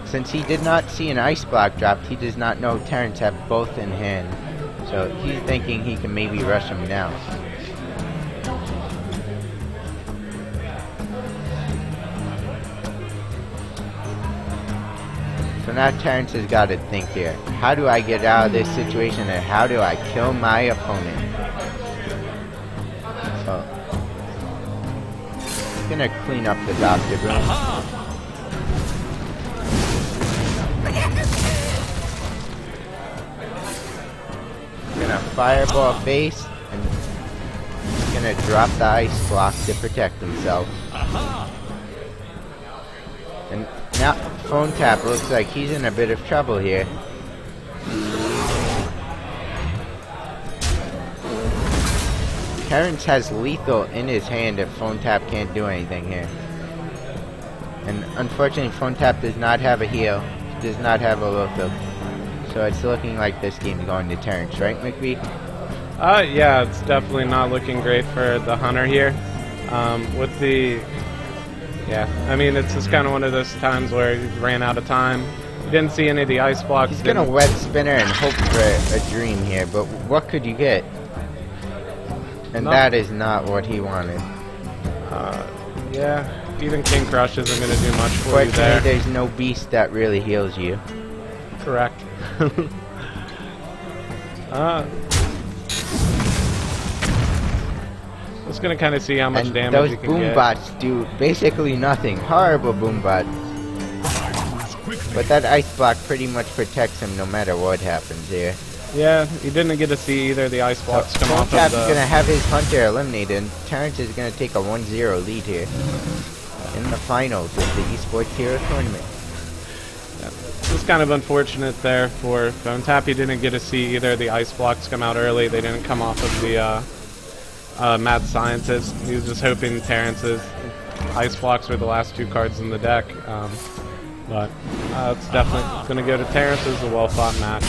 Since he did not see an ice block dropped, he does not know Terrence have both in hand. So he's thinking he can maybe rush him now. So now Terrence has got to think here. How do I get out of this situation and how do I kill my opponent? So he's gonna clean up the Dr. Boom. Gonna fireball face and he's gonna drop the ice block to protect himself. And now Phonetap looks like he's in a bit of trouble here. Terrence has lethal in his hand if Phonetap can't do anything here. And unfortunately Phonetap does not have a heal, does not have a lethal. So it's looking like this game's going to Terrence, right, McBee? Yeah, it's definitely not looking great for the Hunter here. With the... Yeah, I mean, it's just kind of one of those times where he ran out of time. He didn't see any of the ice blocks. He's gonna web spinner and hope for a dream here, but what could you get? And that is not what he wanted. Yeah, even King Crush isn't going to do much for you there. Fortunately, there's no beast that really heals you. Correct. Just gonna kind of see how much and damage those you can boom get. bots do basically nothing. Horrible boom bots. But that ice block pretty much protects him no matter what happens here. Yeah, he didn't get to see either of the ice blocks come off of Phonetap's the... gonna have his Hunter eliminated, and Terrence is gonna take a 1-0 lead here in the finals of the eSports Hero Tournament. It was kind of unfortunate there for Phonetap. He didn't get to see either of the ice blocks come out early. They didn't come off of the Mad Scientist. He was just hoping Terrence's ice blocks were the last two cards in the deck. But it's definitely going to go to Terrence. This is a well-fought match.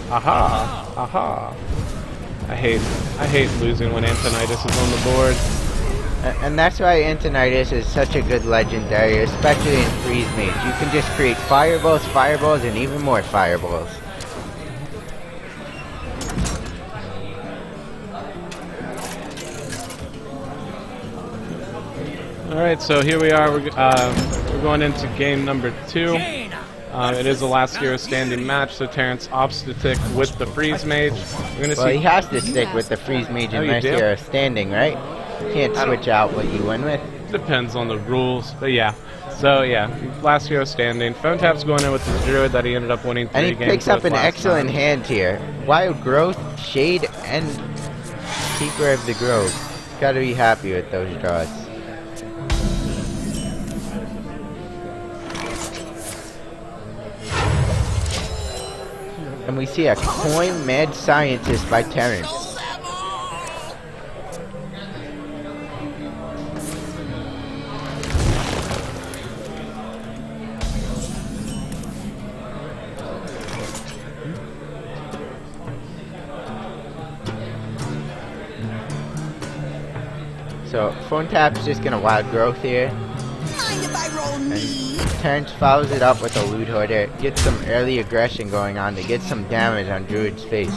Aha! Aha! I hate losing when Antonitis is on the board. And that's why Antonitis is such a good legendary, especially in Freeze Mage. You can just create fireballs, fireballs, and even more fireballs. Alright, so here we are. We're going into game number 2. It is the last hero standing match, so Terrence opts to stick with the Freeze Mage. We're gonna Well, see. he has to stick with the Freeze Mage Oh, you unless do? you're standing, right? You can't switch out what you win with. Depends on the rules, but yeah. So yeah, last hero standing. Phonetap's going in with the Druid that he ended up winning 3 And he games picks up with an last excellent time. hand here. Wild Growth, Shade, and Keeper of the Grove. Gotta be happy with those draws. And we see a coin Mad Scientist by Terrence. So Phonetap's just gonna Wild Growth here. Mind if I roll me? Terrence follows it up with a Loot Hoarder, gets some early aggression going on to get some damage on Druid's face.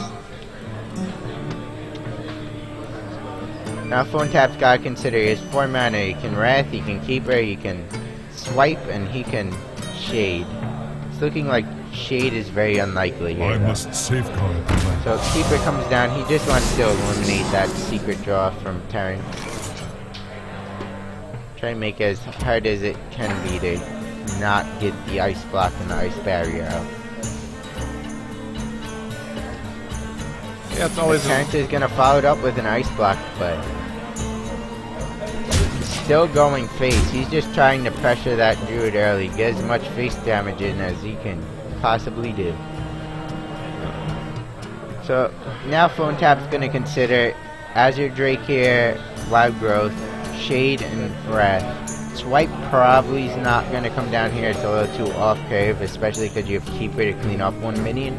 Now Phonetap's gotta consider his 4 mana. He can Wrath, he can Keeper, he can Swipe, and he can Shade. It's looking like Shade is very unlikely here. I must safeguard the land. So Keeper comes down, he just wants to eliminate that secret draw from Terrence. Try and make it as hard as it can be to not get the ice block and the ice barrier out. Yeah, it's always Terrence is gonna follow it up with an ice block, but he's still going face. He's just trying to pressure that Druid early, get as much face damage in as he can possibly do. So now Phonetap's gonna consider Azure Drake here, Wild Growth, Shade, and Wrath. Swipe probably is not going to come down here. It's a little too off curve, especially because you have Keeper to clean up 1 minion.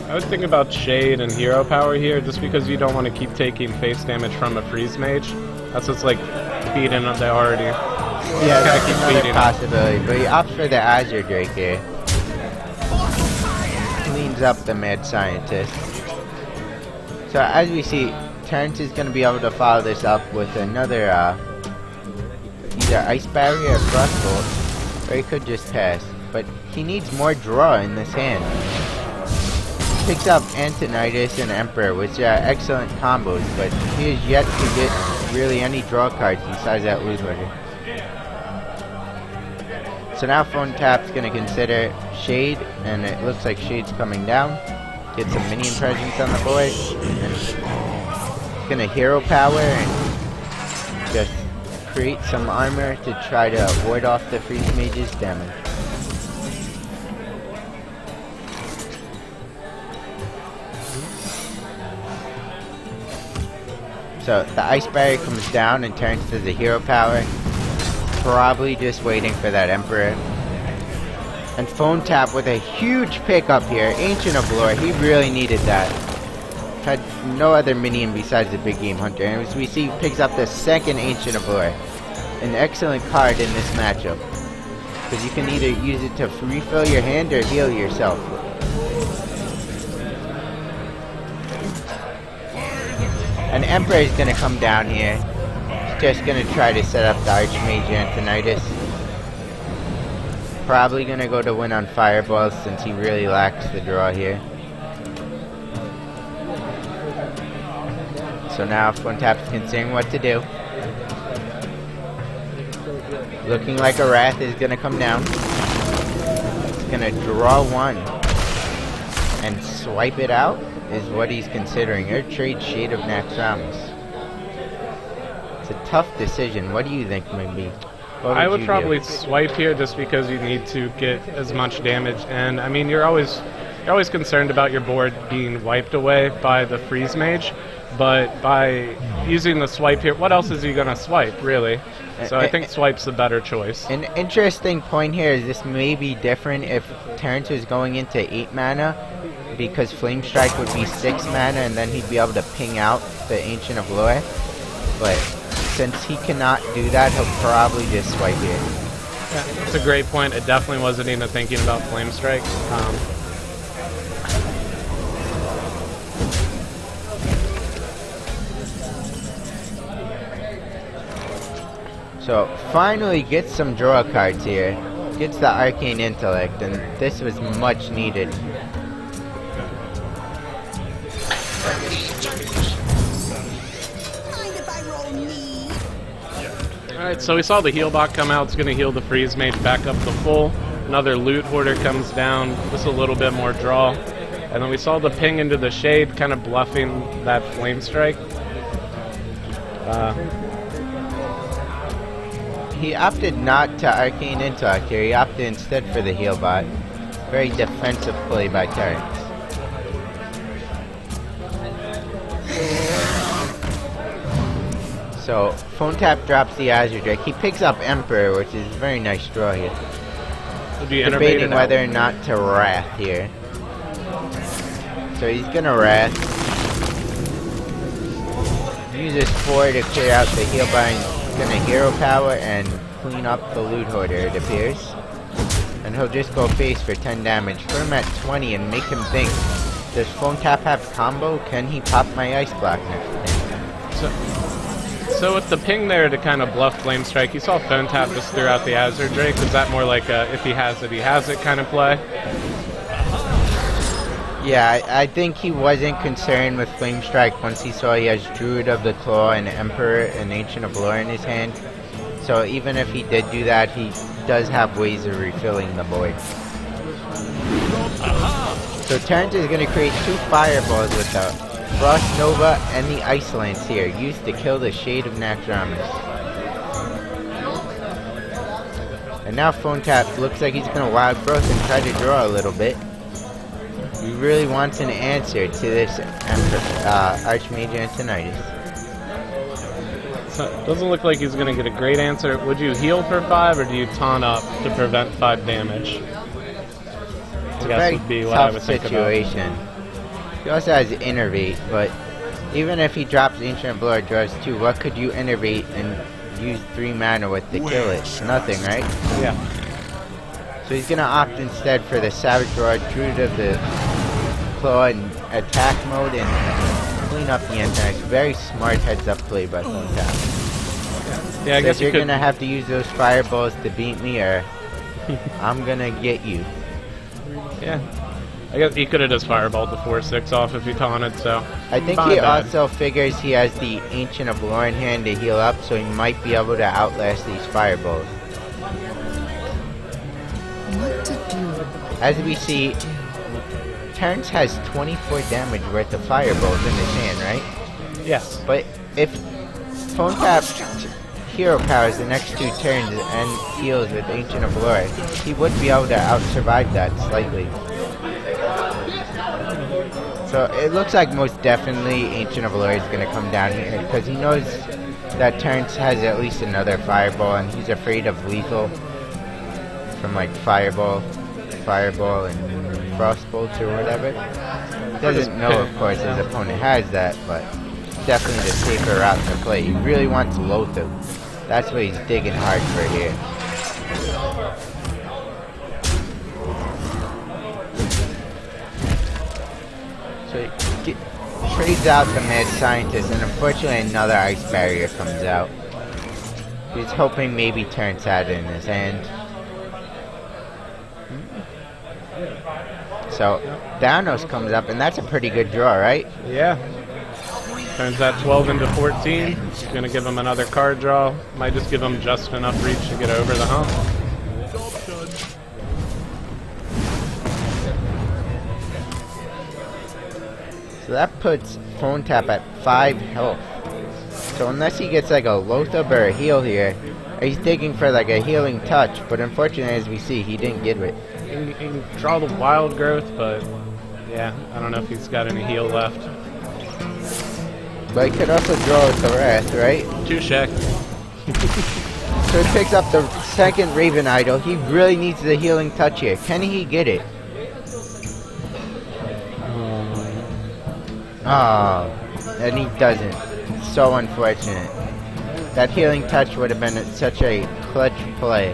I would think about Shade and Hero Power here, just because you don't want to keep taking face damage from a Freeze Mage. That's what's like beating up the already. Yeah, Gotta that's keep another beating. possibility. But he opts for the Azure Drake here. Cleans up the Mad Scientist. So as we see, Terrence is going to be able to follow this up with another either Ice Barrier or Frostbolt, or he could just pass. But he needs more draw in this hand. Picks up Antonitis and Emperor, which are excellent combos, but he is yet to get really any draw cards besides that Loot Hoarder. So now Phonetap's going to consider Shade, and it looks like Shade's coming down. Get some minion presence on the board, and he's gonna Hero Power and just create some armor to try to ward off the Freeze Mage's damage. So the Ice Barrier comes down and turns to the Hero Power. Probably just waiting for that Emperor. And Phonetap with a huge pickup here. Ancient of Lore, he really needed that. Had no other minion besides the Big Game Hunter. And as we see, he picks up the second Ancient of Lore. An excellent card in this matchup. Because you can either use it to refill your hand or heal yourself. An Emperor is going to come down here. He's just going to try to set up the Archmage Antonitis. Probably going to go to win on Fireballs since he really lacks the draw here. So now Phonetap's considering what to do. Looking like a Wrath is going to come down. He's going to draw 1 and swipe it out is what he's considering. Or trade Shade of Naxxramas. It's a tough decision. What do you think, maybe? I would probably swipe here just because you need to get as much damage. And I mean, you're always you're always concerned about your board being wiped away by the freeze mage, but by using the swipe here, what else is he going to swipe, really? So I think swipe's the better choice. An interesting point here is this may be different if Terrence was going into 8 mana, because Flame Strike would be 6 mana, and then he'd be able to ping out the Ancient of Lore. But since he cannot do that, he'll probably just swipe here. Yeah, that's a great point. It definitely wasn't even thinking about Flame Strike. So finally gets some draw cards here. Gets the Arcane Intellect, and this was much needed. Mind if I roll me? Alright, so we saw the heal bot come out. It's going to heal the freeze mage back up to full. Another loot hoarder comes down. Just a little bit more draw. And then we saw the ping into the shade, kind of bluffing that Flame Strike. He opted not to Arcane Intellect here. He opted instead for the heal bot. Very defensive play by Terrence. So Phonetap drops the Azure Drake. He picks up Emperor, which is a very nice draw here. Debating whether or not to Wrath here. So he's gonna Wrath. Uses 4 to clear out the heal bind. Gonna hero power and clean up the loot hoarder, it appears. And he'll just go face for 10 damage. Put him at 20 and make him think, does Phonetap have combo? Can he pop my ice block next? So with the ping there to kind of bluff Flame Strike, you saw Phonetap just threw out the Azure Drake. Is that more like a if he has it kind of play? Yeah, I think he wasn't concerned with Flame Strike once he saw he has Druid of the Claw and Emperor and Ancient of Lore in his hand. So even if he did do that, he does have ways of refilling the board. So Terrence is going to create 2 fireballs with the Frost Nova and the Ice Lance here, used to kill the Shade of Naxxramas. And now Phonetap looks like he's going to Wild Growth and try to draw a little bit. He really wants an answer to this Archmage Antonidas. So it doesn't look like he's going to get a great answer. Would you heal for 5 or do you taunt up to prevent 5 damage? It's a very tough situation. He also has Innervate, but even if he drops Ancient of Lore, draws 2, what could you Innervate and use 3 mana with to kill it? Nothing, right? Yeah. So he's gonna opt instead for the Savage Roar, Druid of the Claw in attack mode, and clean up the Antonidas. Very smart heads-up play by Phonetap. Yeah, I guess you're gonna have to use those fireballs to beat me, or I'm gonna get you. Yeah. I guess he could have just fireballed the 4/6 off if he taunted, so... I think he also figures he has the Ancient of Lore in hand to heal up, so he might be able to outlast these fireballs. What to do? As we see, Terrence has 24 damage worth of fireballs in his hand, right? Yes. But if Phonetap hero powers the next 2 turns and heals with Ancient of Lore, he would be able to out-survive that slightly. So it looks like most definitely Ancient of Lore is going to come down here, because he knows that Terrence has at least another fireball, and he's afraid of lethal from like fireball, and frostbolts or whatever. Doesn't know, of course, his opponent has that, but definitely the safer route to play. He really wants Lothar. That's what he's digging hard for here. So he trades out the Mad Scientist, and unfortunately another Ice Barrier comes out. He's hoping maybe Terrence had it in his hand. So Thanos comes up, and that's a pretty good draw, right? Yeah. Turns that 12 into 14. Gonna give him another card draw. Might just give him just enough reach to get over the hump. So that puts Phonetap at 5 health. So unless he gets like a Lothar or a heal here, he's digging for like a healing touch, but unfortunately as we see, he didn't get it. He can draw the Wild Growth, but Yeah, I don't know if he's got any heal left. But he could also draw with the Wrath, right? Touche. So he picks up the second Raven Idol. He really needs the healing touch here. Can he get it? Oh, and he doesn't. So unfortunate. That healing touch would have been such a clutch play.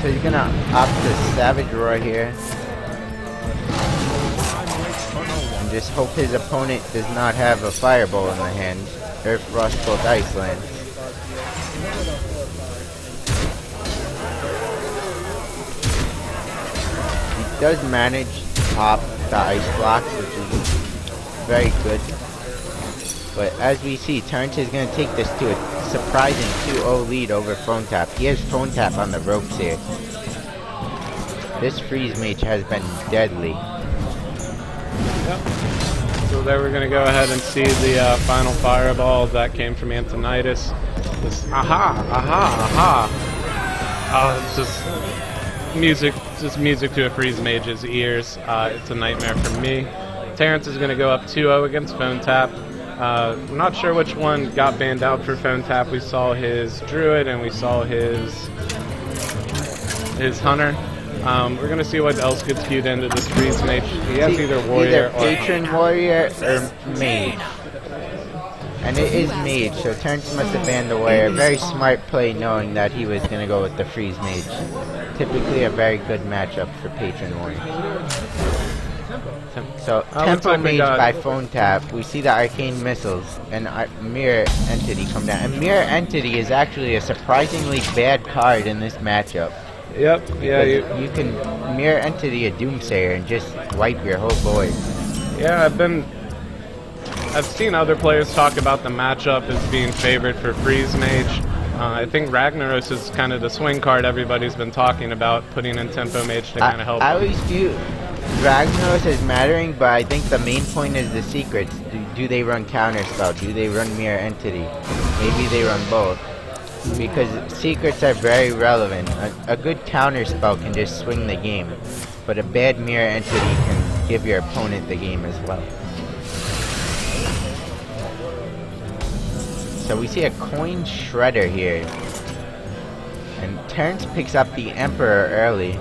So he's gonna opt the Savage Roar here. And just hope his opponent does not have a Fireball in the hand. Or Frostbolt Iceland. He does manage to pop the Ice Blocks, which is very good. But as we see, Terrence is going to take this to a surprising 2-0 lead over Phonetap. He has Phonetap on the ropes here. This Freeze Mage has been deadly. Yep. So there we're going to go ahead and see the final Fireball that came from Antonitis. This aha. Oh, it's just music to a Freeze Mage's ears. It's a nightmare for me. Terrence is going to go up 2-0 against Phonetap. I'm not sure which one got banned out for Phonetap. We saw his Druid and we saw his Hunter. We're going to see what else gets queued into this Freeze Mage. He has either Warrior or Patron Warrior or Mage. And it is Mage, so Terrence must have banned the Warrior. Very smart play knowing that he was going to go with the Freeze Mage. Typically a very good matchup for Patron Warrior. So, Tempo Mage by Phonetap. We see the Arcane Missiles and Mirror Entity come down. And Mirror Entity is actually a surprisingly bad card in this matchup. Yep, yeah. You can Mirror Entity a Doomsayer and just wipe your whole board. Yeah, I've seen other players talk about the matchup as being favored for Freeze Mage. I think Ragnaros is kind of the swing card everybody's been talking about, putting in Tempo Mage to kind of help. I always view Ragnaros as mattering, but I think the main point is the secrets. Do they run Counterspell? Do they run Mirror Entity? Maybe they run both. Because secrets are very relevant. A good Counterspell can just swing the game, but a bad Mirror Entity can give your opponent the game as well. So we see a Coin Shredder here. And Terrence picks up the Emperor early.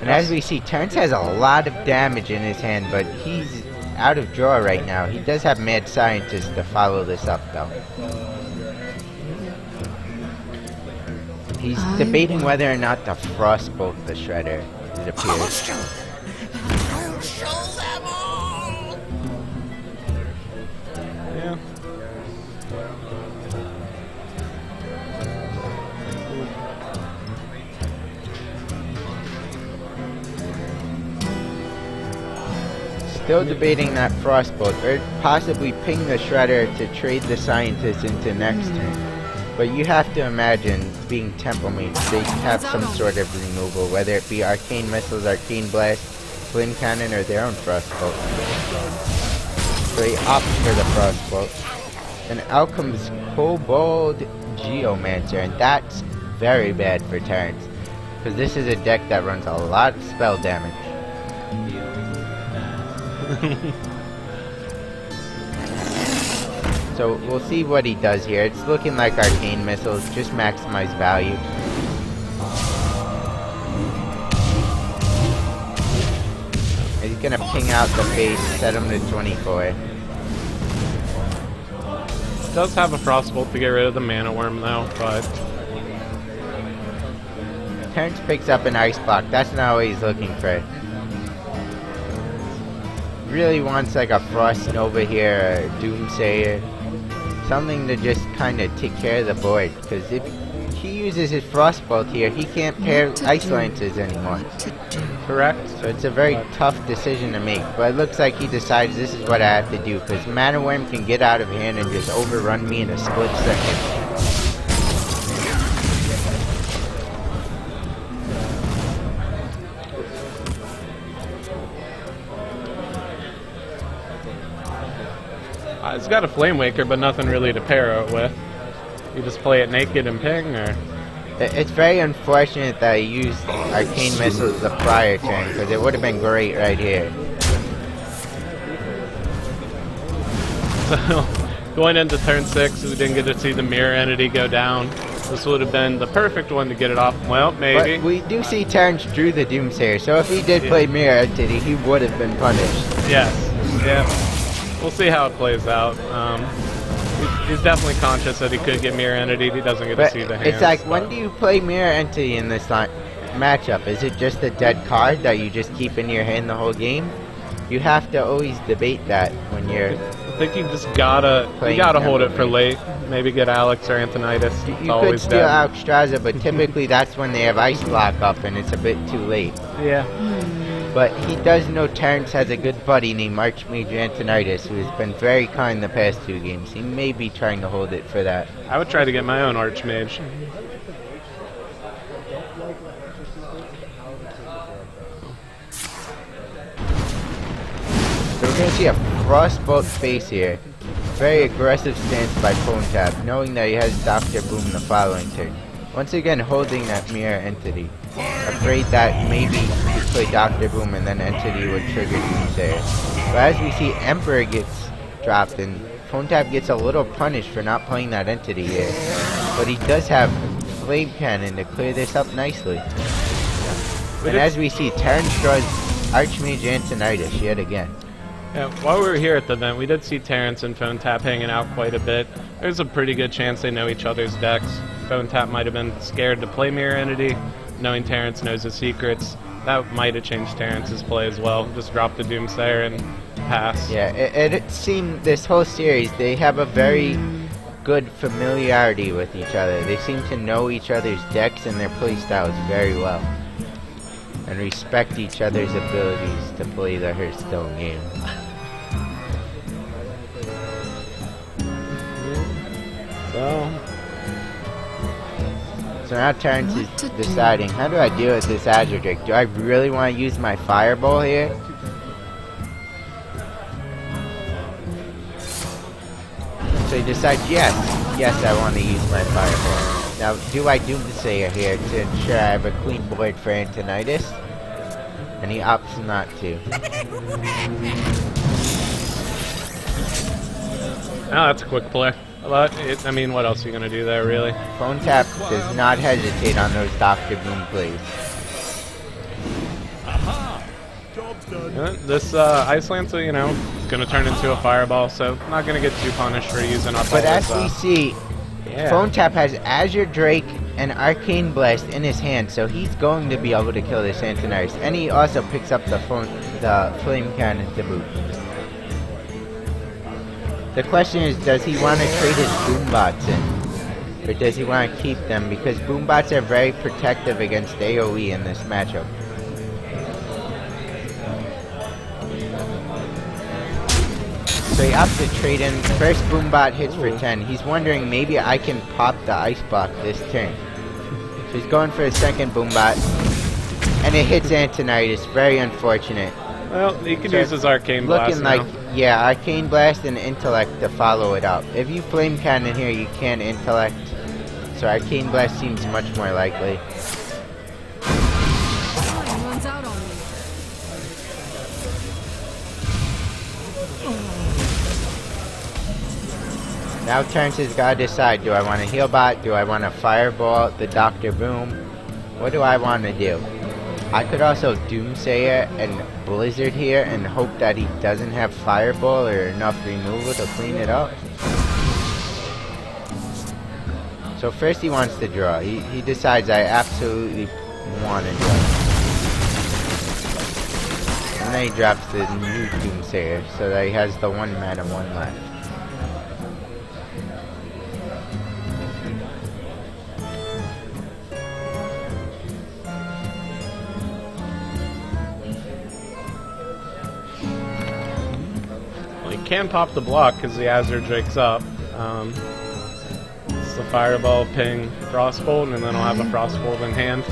And as we see, Terrence has a lot of damage in his hand, but he's out of draw right now. He does have Mad Scientist to follow this up, though. He's debating whether or not to Frostbolt the Shredder, it appears. I'll show them all. Yeah. Still debating that Frostbolt, or possibly ping the Shredder to trade the Scientist into next turn. But you have to imagine, being Temple Mage, they have some sort of removal, whether it be Arcane Missiles, Arcane Blast, Flame Cannon, or their own Frostbolt. So he opts for the Frostbolt. And out comes Kobold Geomancer, and that's very bad for Terrence. Because this is a deck that runs a lot of spell damage. So we'll see what he does here. It's looking like Arcane Missiles, just maximize value. He's gonna ping out the face, set him to 24. Does have a Frostbolt to get rid of the Mana Worm though, but Terrence picks up an Ice Block. That's not what he's looking for. Really wants like a Frost Nova here, or Doomsayer. Something to just kind of take care of the board. Because if he uses his Frostbolt here, he can't pair Ice Lances anymore. correct. So it's a very tough decision to make. But it looks like he decides this is what I have to do. Because Mana Worm can get out of hand and just overrun me in a split second. It's got a Flame Waker, but nothing really to pair it with. You just play it naked and ping, or It's very unfortunate that he used Arcane Missiles the prior turn, because it would have been great right here. So, going into turn 6, we didn't get to see the mirror entity go down. This would have been the perfect one to get it off. Well, maybe. But we do see Terrence drew the Doomsayer, so if he did play Mirror Entity, he would have been punished. Yes. Yeah. We'll see how it plays out. He's definitely conscious that he could get Mirror Entity. He doesn't get to see the hands. It's like, when do you play Mirror Entity in this matchup? Is it just a dead card that you just keep in your hand the whole game? You have to always debate that when you're... I think you just gotta hold it for late. Maybe get Alex or Antonitis. You could steal Alexstrasza, but typically that's when they have Ice Block up and it's a bit too late. Yeah. But he does know Terrence has a good buddy named Archmage Antonitis, who has been very kind the past 2 games. He may be trying to hold it for that. I would try to get my own Archmage. So we're going to see a Frostbolt face here. Very aggressive stance by Phonetap, knowing that he has Dr. Boom the following turn. Once again holding that Mirror Entity. Afraid that maybe he play Dr. Boom and then Entity would trigger Doomsayer. But as we see, Emperor gets dropped and Phonetap gets a little punished for not playing that Entity here. But he does have Flame Cannon to clear this up nicely. And as we see, Terrence draws Archmage Antonitis yet again. Yeah, while we were here at the event, we did see Terrence and Phonetap hanging out quite a bit. There's a pretty good chance they know each other's decks. Phonetap might have been scared to play Mirror Entity, knowing Terrence knows his secrets. That might have changed Terrence's play as well. Just drop the Doomsayer and pass. Yeah, it seemed this whole series, they have a very good familiarity with each other. They seem to know each other's decks and their playstyles very well. And respect each other's abilities to play the Hearthstone game. So now Terrence is deciding, how do I deal with this Azure Drake? Do I really want to use my Fireball here? So he decides, yes I want to use my Fireball. Now, do I Doomsayer here to ensure I have a clean board for Antonitis? And he opts not to. Oh, that's a quick play. But I mean, what else are you going to do there, really? Phonetap does not hesitate on those Dr. Boom plays. This Iceland's, you know, going to turn into a Fireball, so not going to get too punished for using up But all as this, we see, Phonetap has Azure Drake and Arcane Blast in his hand, so he's going to be able to kill this Antonitis. And he also picks up the Flame Cannon to boot. The question is, does he want to trade his Boombots in? Or does he want to keep them? Because Boombots are very protective against AoE in this matchup. So he opts to trade in. First Boombot hits for 10. He's wondering, maybe I can pop the Ice Block this turn. So he's going for a second Boombot. And it hits Antonitis. Very unfortunate. Well, he could use his Arcane Blast Looking now. like, yeah, Arcane Blast and Intellect to follow it up. If you Flame Cannon here, you can't Intellect. So Arcane Blast seems much more likely. Time runs out on me. Now Terrence has got to decide, do I want to Heal Bot? Do I want to Fireball the Dr. Boom? What do I want to do? I could also Doomsayer and Blizzard here and hope that he doesn't have Fireball or enough removal to clean it up. So first he wants to draw. He decides I absolutely want to draw. And then he drops the new Doomsayer so that he has the 1 mana 1 left. Can pop the block because the Azure Drake's up. It's the Fireball, ping, Frostbolt, and then I'll have a Frostbolt in hand.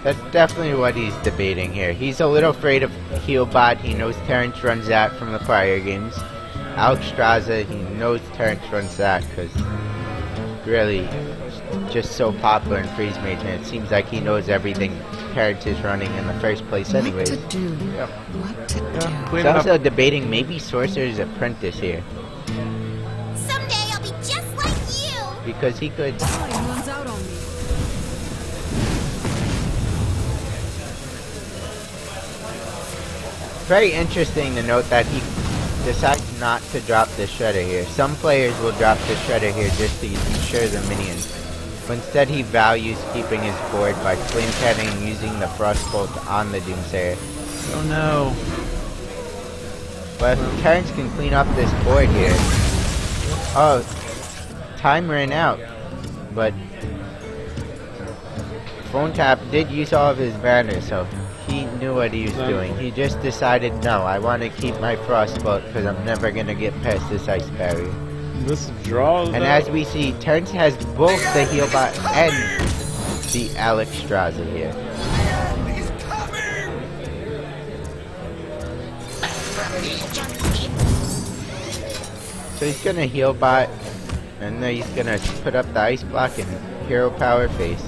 That's definitely what he's debating here. He's a little afraid of Healbot. He knows Terrence runs that from the prior games. Alexstrasza, he knows Terrence runs that because really just so popular in Freeze Mage, and it seems like he knows everything Terrence is running in the first place anyways. What to do? Yep. What to do? Yeah, He's clean it up. also debating maybe Sorcerer's Apprentice here, Someday I'll be just like you. because he could... Time runs out on me. Very interesting to note that he decides not to drop the Shredder here. Some players will drop the Shredder here just to ensure the minions, but instead he values keeping his board by flame catting and using the Frostbolt on the Doomsayer. Oh no. But if Terrence can clean up this board here... Oh, time ran out, but Phonetap did use all of his mana, so he knew what he was doing. He just decided, no, I want to keep my Frostbolt because I'm never going to get past this ice barrier. This draws. And as we see, Terrence has both the Healbot and the Alexstrasza here. So he's gonna Healbot, and then he's gonna put up the Ice Block and Hero Power Face.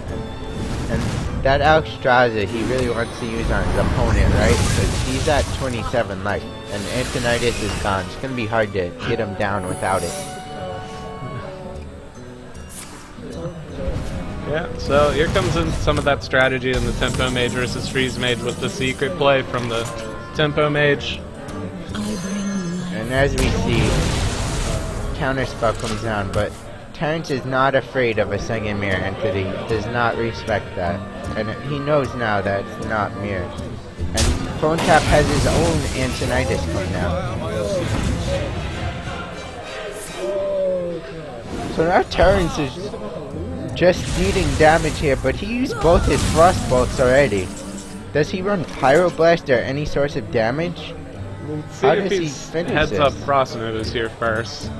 And that Alexstrasza he really wants to use on his opponent, right? Because he's at 27 life, and Antonidas is gone. It's gonna be hard to get him down without it. Yeah, so here comes in some of that strategy in the Tempo Mage versus Freeze Mage with the secret play from the Tempo Mage. And as we see, Counterspell comes down, but Terrence is not afraid of a second mirror entity. He does not respect that. And he knows now that it's not mirror. And Phonetap has his own Antonidas come down. So now Terrence is just needing damage here, but he used both his Frostbolts already. Does he run Pyroblast or any source of damage? Let's see How if does he he finish heads this? up Frost Novas here first.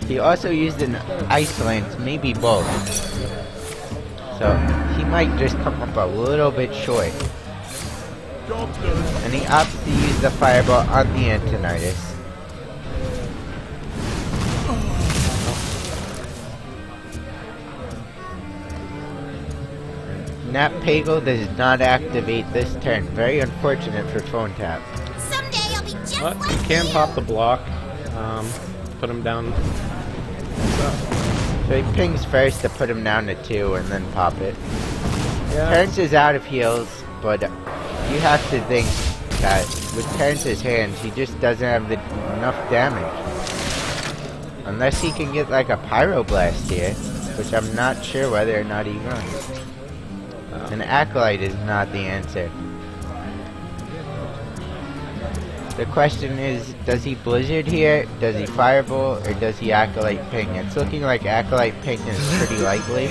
He also used an Ice Lance, maybe both. So he might just come up a little bit short. And he opts to use the Fireball on the Antonidas. Nat Pagel does not activate this turn. Very unfortunate for Phonetap. Someday I'll be just But like he can you. pop the block. Put him down. So he pings first to put him down to 2 and then pop it. Yeah. Terrence is out of heals, but you have to think that with Terrence's hands, he just doesn't have enough damage. Unless he can get like a Pyroblast here, which I'm not sure whether or not he runs. An Acolyte is not the answer. The question is, does he Blizzard here, does he Fireball, or does he Acolyte Ping? It's looking like Acolyte Ping is pretty likely.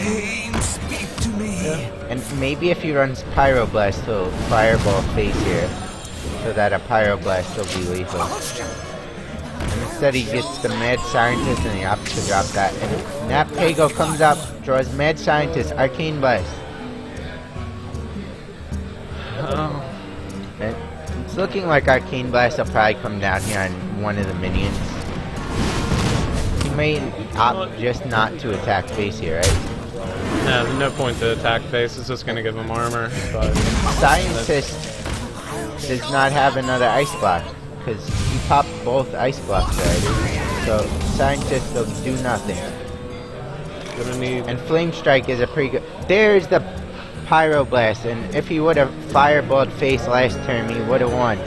And maybe if he runs Pyroblast, he'll Fireball Face here, so that a Pyroblast will be lethal. And instead he gets the Mad Scientist and he opts to drop that. And Nat Pago comes up, draws Mad Scientist, Arcane Blast. Oh. And it's looking like Arcane Blast will probably come down here on one of the minions. He may opt just not to attack face here, right? Yeah, there's no point to attack face. It's just going to give him armor. But Scientist does not have another ice block because he popped both ice blocks already. So Scientist will do nothing. gonna need. And Flame Strike is a pretty good. There's the Pyroblast, and if he would have Fireballed face last turn, he would have won.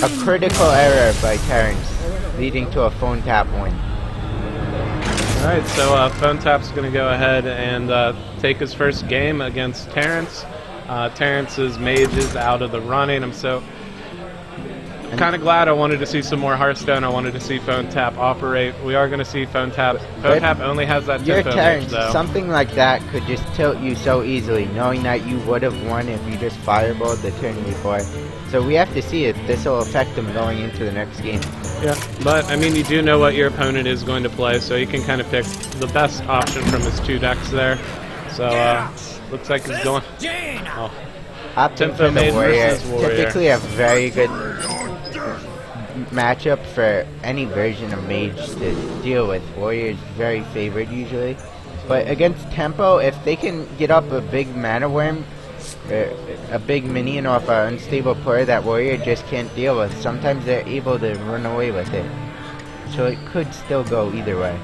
A critical error by Terrence, leading to a Phonetap win. Alright, so Phonetap's going to go ahead and take his first game against Terrence. Terrence's mage is out of the running. I'm so kind of glad. I wanted to see some more Hearthstone. I wanted to see Phonetap operate. We are going to see Phonetap. Phonetap only has that Your tempo Terrence, mage, though. something like that could just tilt you so easily, knowing that you would have won if you just Fireballed the turn before. So we have to see if this will affect him going into the next game. Yeah, but I mean, you do know what your opponent is going to play, so you can kind of pick the best option from his two decks there. So, looks like he's going. Oh. Opting Tempo for the Mage warrior, versus Warrior. typically a very good matchup for any version of mage to deal with. Warrior is very favored usually. But against tempo, if they can get up a big mana worm, a big minion off an unstable player that warrior just can't deal with, sometimes they're able to run away with it. So it could still go either way.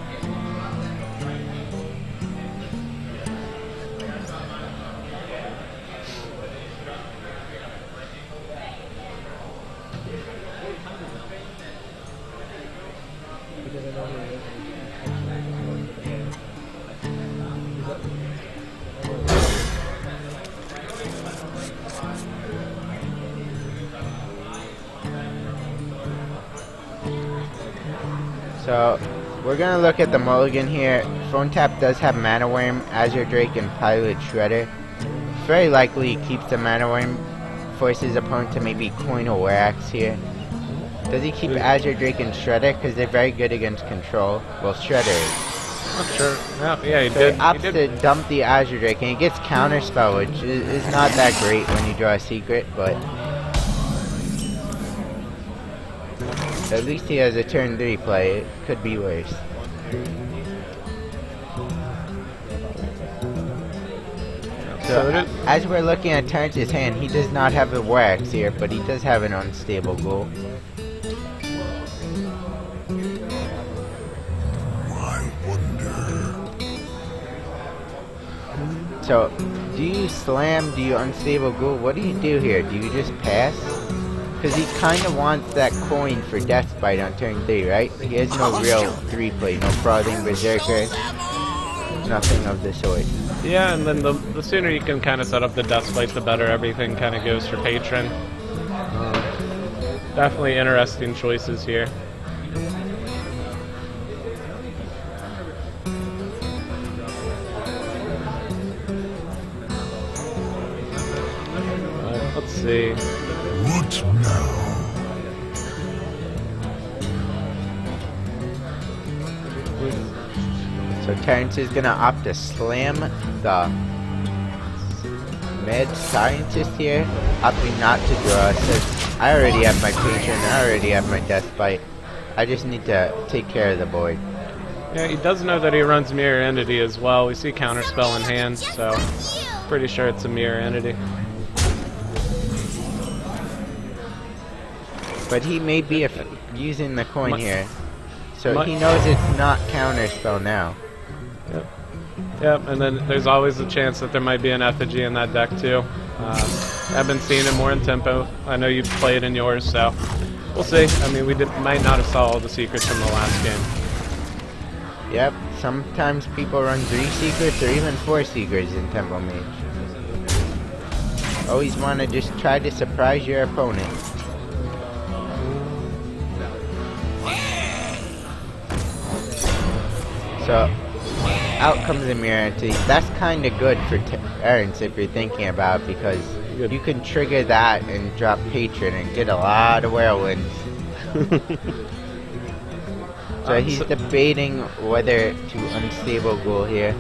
So, we're going to look at the mulligan here. Phonetap does have Mana Worm, Azure Drake, and Pilot Shredder. It's very likely he keeps the Mana Worm, forces opponent to maybe coin a War Axe here. Does he keep Azure Drake and Shredder? Because they're very good against control. Well, Shredder is. Not sure. No, yeah, he So did. he opts He did. to dump the Azure Drake, and he gets Counterspell, which is not that great when you draw a secret, but at least he has a turn 3 play. It could be worse. So, as we're looking at Terrence's hand, he does not have a War Axe here, but he does have an unstable ghoul. I wonder. So, do you slam? Do you unstable ghoul? What do you do here? Do you just pass? Because he kind of wants that coin for Deathbite on turn 3, right? He has no real 3 play, no Frothing Berserker, nothing of the sort. Yeah, and then the sooner you can kind of set up the Deathbite, the better everything kind of goes for Patron. Definitely interesting choices here. Let's see. What now? So Terrence is gonna opt to slam the Mad Scientist here, opting not to draw. Says, I already have my Patron, I already have my Deathbite. I just need to take care of the board. Yeah, he does know that he runs Mirror Entity as well. We see Counterspell in hand, so pretty sure it's a Mirror Entity. But he may be using the coin here. So Might- he knows it's not Counterspell now. Yep. Yep, and then there's always a chance that there might be an effigy in that deck too. I've been seeing it more in tempo. I know you've played in yours, so we'll see. I mean, might not have saw all the secrets from the last game. Yep, sometimes people run 3 secrets or even 4 secrets in Tempo Mage. Always want to just try to surprise your opponent. So, out comes the Mirror Entity. That's kind of good for Terrence if you're thinking about it, because Good. you can trigger that and drop Patron and get a lot of Whirlwinds. So he's debating whether to unstable ghoul here.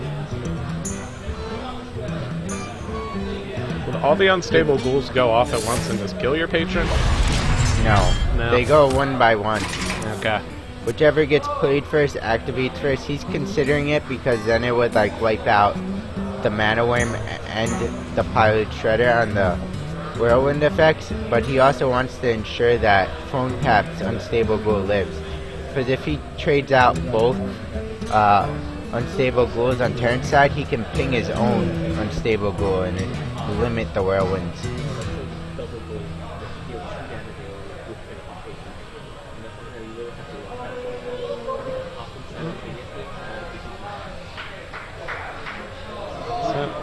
Would all the unstable ghouls go off at once and just kill your patron? No, No. they go one by one. Okay. Whichever gets played first activates first. He's considering it because then it would like wipe out the Mana Worm and the Pilot Shredder on the Whirlwind effects, but he also wants to ensure that Phonetap's unstable ghoul lives. Because if he trades out both unstable ghouls on turn side, he can ping his own unstable ghoul and limit the Whirlwinds.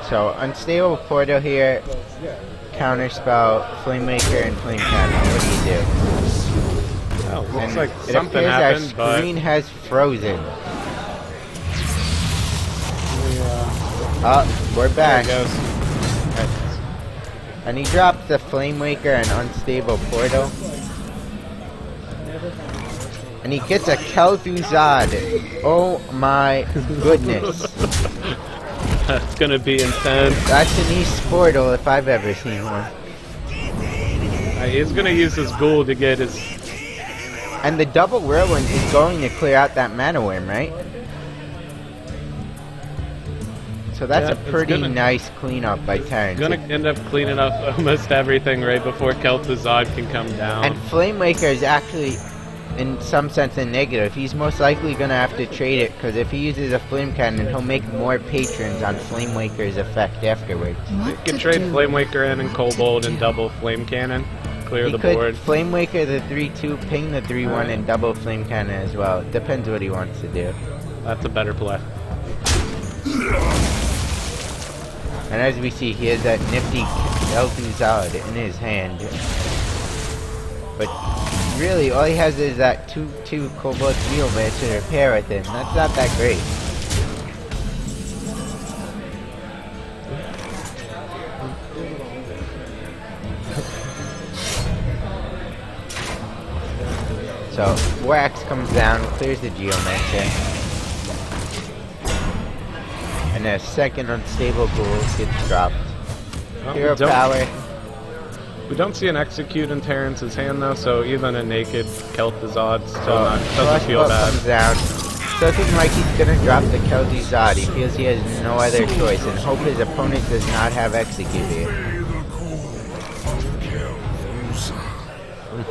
So, unstable portal here, counterspell, Flamemaker, and Flame Cannon. What do you do? Oh, looks And like it something appears happened, our screen has frozen. We're back. There it goes. And he drops the Flamewaker and unstable portal. And he gets a Kel'Thuzad. Oh my goodness. That's gonna be intense. That's an East Portal if I've ever seen one. He's gonna use his ghoul to get his And the double whirlwind is going to clear out that mana worm, right? So that's Yeah, a pretty nice cleanup by Terrence. Gonna end up cleaning up almost everything right before Kel'Thuzad can come down. And Flame Waker is actually, in some sense, a negative. He's most likely gonna have to trade it, because if he uses a Flame Cannon, he'll make more patrons on Flame Waker's effect afterwards. You can trade Flame Waker in and Kobold and double Flame Cannon. Clear the board. Flame Waker the 3-2, ping the 3-1, and double Flame Cannon as well. Depends what he wants to do. That's a better play. And as we see, he has that nifty Kel'Thuzad in his hand. But really, all he has is that 2-2 Kobold Geomancer to repair with him. That's not that great. So, Wax comes down, clears the Geomancer. And a second unstable ghoul gets dropped. Well, Hero power. We don't see an Execute in Terrence's hand though, so even a naked Kel'Thuzad still doesn't feel Crossbow bad. comes down. Looking like he's gonna drop the Kel'Thuzad. He feels he has no other choice and hope his opponent does not have Execute here.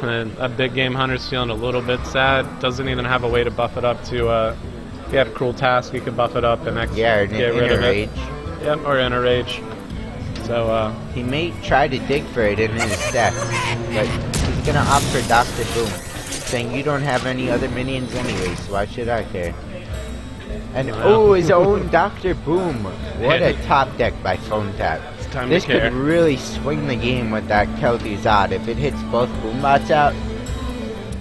And a big game hunter's feeling a little bit sad. Doesn't even have a way to buff it up to if he had a cruel task, he could buff it up and get rid of it. Yep, or in a rage. So he may try to dig for it in his deck, but he's gonna opt for Dr. Boom, saying you don't have any other minions anyways, so why should I care? And oh, his own Dr. Boom! What a top deck by Phonetap. This could really swing the game with that Kel'Thuzad if it hits both Boombots out.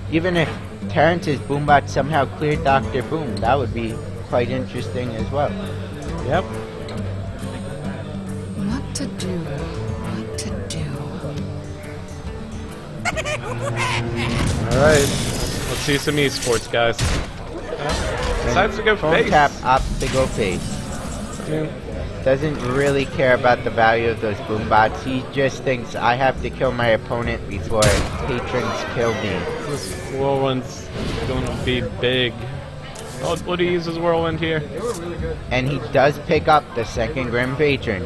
Even if Terrence's Boombot somehow cleared Dr. Boom, that would be quite interesting as well. Yep. What to do? What to do? Alright. Let's see some esports, guys. Decides to go face. Phonetap opts to go face. I mean, doesn't really care about the value of those Boombots. He just thinks I have to kill my opponent before patrons kill me. this whirlwind's going to be big. Oh, would he use his whirlwind here? And he does pick up the second Grim Patron.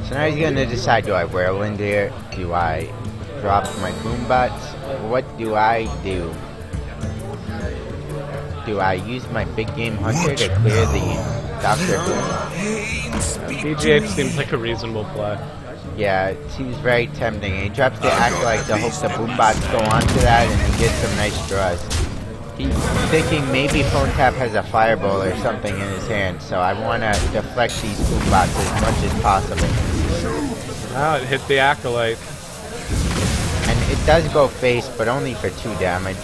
So now he's going to decide, do I whirlwind here? Do I drop my Boombots? What do I do? Do I use my big game hunter to clear the Dr. Boom? BGH seems like a reasonable play. Yeah, it seems very tempting. He drops the Acolyte to hope the Boombots go onto that and he gets some nice draws. He's thinking maybe Phonetap has a Fireball or something in his hand, so I want to deflect these Boombots as much as possible. Ah, it hit the Acolyte. And it does go face, but only for 2 damage.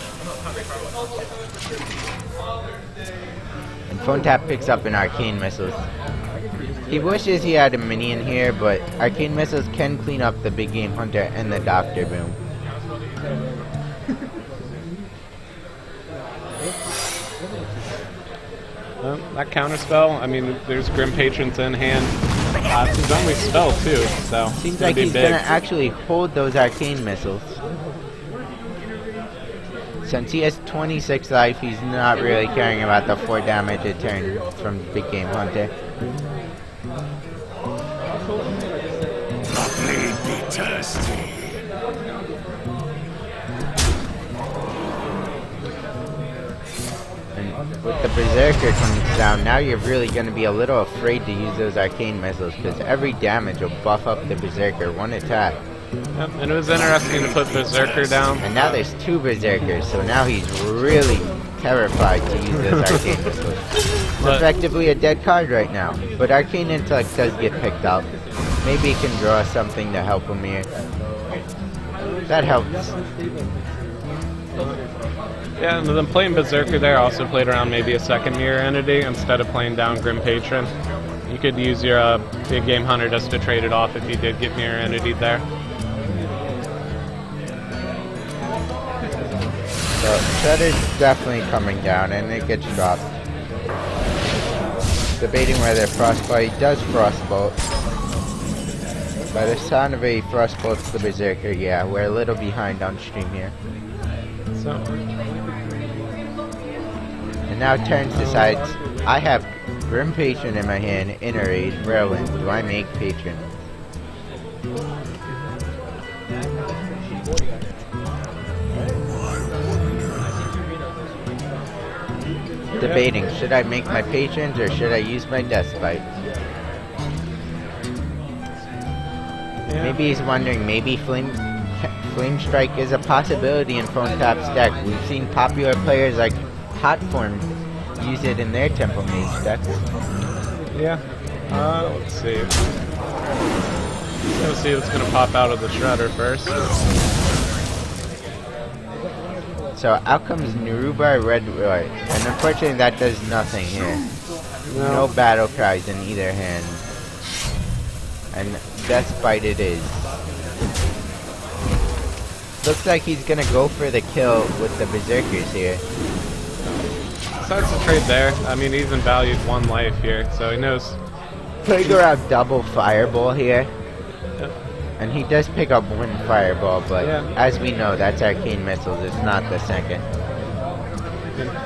And Phonetap picks up an Arcane Missiles. He wishes he had a minion here, but Arcane Missiles can clean up the Big Game Hunter and the Dr. Boom. That counterspell, I mean, there's Grim Patrons in hand. It's his only spell, too, so seems like he's going to actually hold those Arcane Missiles. Since he has 26 life, he's not really caring about the 4 damage a turn from Big Game Hunter. And with the Berserker coming down, now you're really going to be a little afraid to use those Arcane Missiles, because every damage will buff up the Berserker, 1 attack. Yep, and it was interesting to put Berserker down. And now there's 2 Berserkers, so now he's really terrified to use those Arcane Missiles. It's effectively a dead card right now, but Arcane Intellect does get picked up. Maybe he can draw something to help him here. That helps. Yeah, and then playing Berserker there also played around maybe a second mirror entity instead of playing down Grim Patron. You could use your Big Game Hunter just to trade it off if you did get mirror entity there. So Shredder's definitely coming down, and it gets dropped. Debating whether Frostbite does Frostbolt. By the sound of a Frostbolt the Berserker, yeah, we're a little behind on stream here. So, And now Terrence decides, I have Grim Patron in my hand, Inner Rage, Whirlwind. Do I make Patron? Debating, should I make my patrons or should I use my Death Spite? yeah. Maybe he's wondering, maybe Flame Strike is a possibility in Phonetap's deck. We've seen popular players like Hotform use it in their Temple Mage decks. Yeah. Let's see. Let's see what's going to pop out of the Shredder first. So out comes Neruba Red Roy, and unfortunately that does nothing here. No battle cries in either hand. And Death Spite it is. Looks like he's gonna go for the kill with the Berserkers here. Starts the trade there. I mean, he even valued 1 life here, so he knows. Playing around double Fireball here. And he does pick up 1 Fireball, but as we know, that's Arcane Missiles, it's not the second.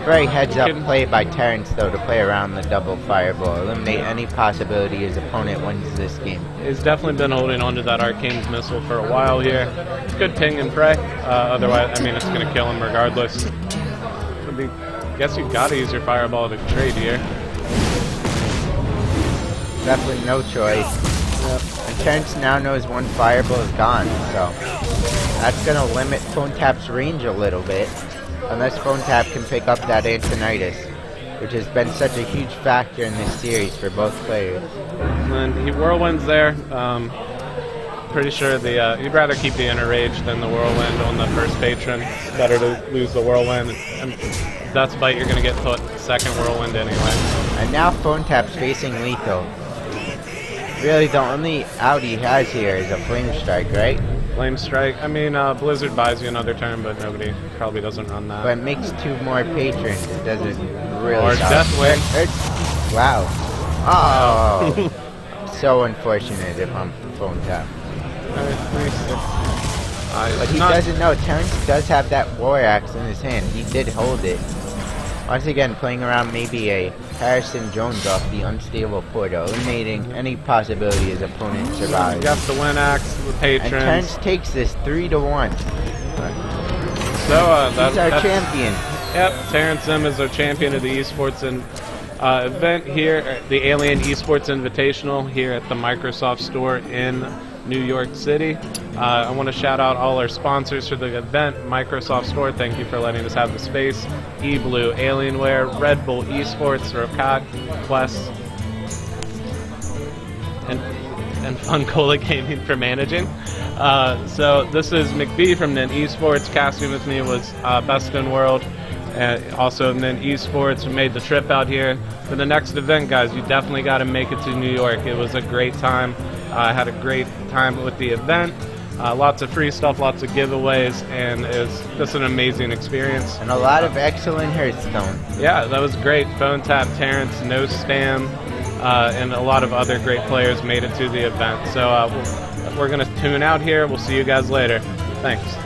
Very heads up play by Terrence though to play around the double Fireball. Eliminate any possibility his opponent wins this game. He's definitely been holding on to that Arcane Missile for a while here. Good ping and pray. Otherwise, I mean, it's going to kill him regardless. Guess you got to use your Fireball to trade here. Definitely no choice. And Terrence now knows 1 Fireball is gone, so that's going to limit Phonetap's range a little bit. Unless Phonetap can pick up that Antonitis, which has been such a huge factor in this series for both players. And then he Whirlwinds there. Pretty sure you'd rather keep the Inner Rage than the Whirlwind on the first Patron. Better to lose the Whirlwind. And Death Spite, you're going to get put 2nd Whirlwind anyway. And now Phonetap's facing lethal. Really, the only out he has here is a Flame Strike, right? Flame Strike. I mean, Blizzard buys you another turn, but nobody probably doesn't run that. But it makes 2 more patrons. It doesn't really. Or Deathwing. Wow. Oh. So unfortunate if I'm Phonetap. But he doesn't know. Terrence does have that War Axe in his hand. He did hold it. Once again, playing around maybe a Harrison Jones off the Unstable Portal, eliminating any possibility his opponent survives. Got the Win Axe, the Patrons. And Terrence takes this 3-1. So he's our champion. Yep, Terrence M is our champion of the esports event here, the Alien eSports Invitational here at the Microsoft Store in New York City. I want to shout out all our sponsors for the event. Microsoft Store, thank you for letting us have the space. eBlue, Alienware, Red Bull eSports, Rokak, Quest, and Fun Cola Gaming for managing. So this is McBee from Nin Esports. Casting with me was Best in World. Also Nin Esports, who made the trip out here. For the next event, guys, you definitely got to make it to New York. It was a great time. I had a great time with the event. Lots of free stuff, lots of giveaways, and it was just an amazing experience. And a lot of excellent Hearthstone. Yeah, that was great. Phonetap, Terrence, Nostam, and a lot of other great players made it to the event. So we're going to tune out here. We'll see you guys later. Thanks.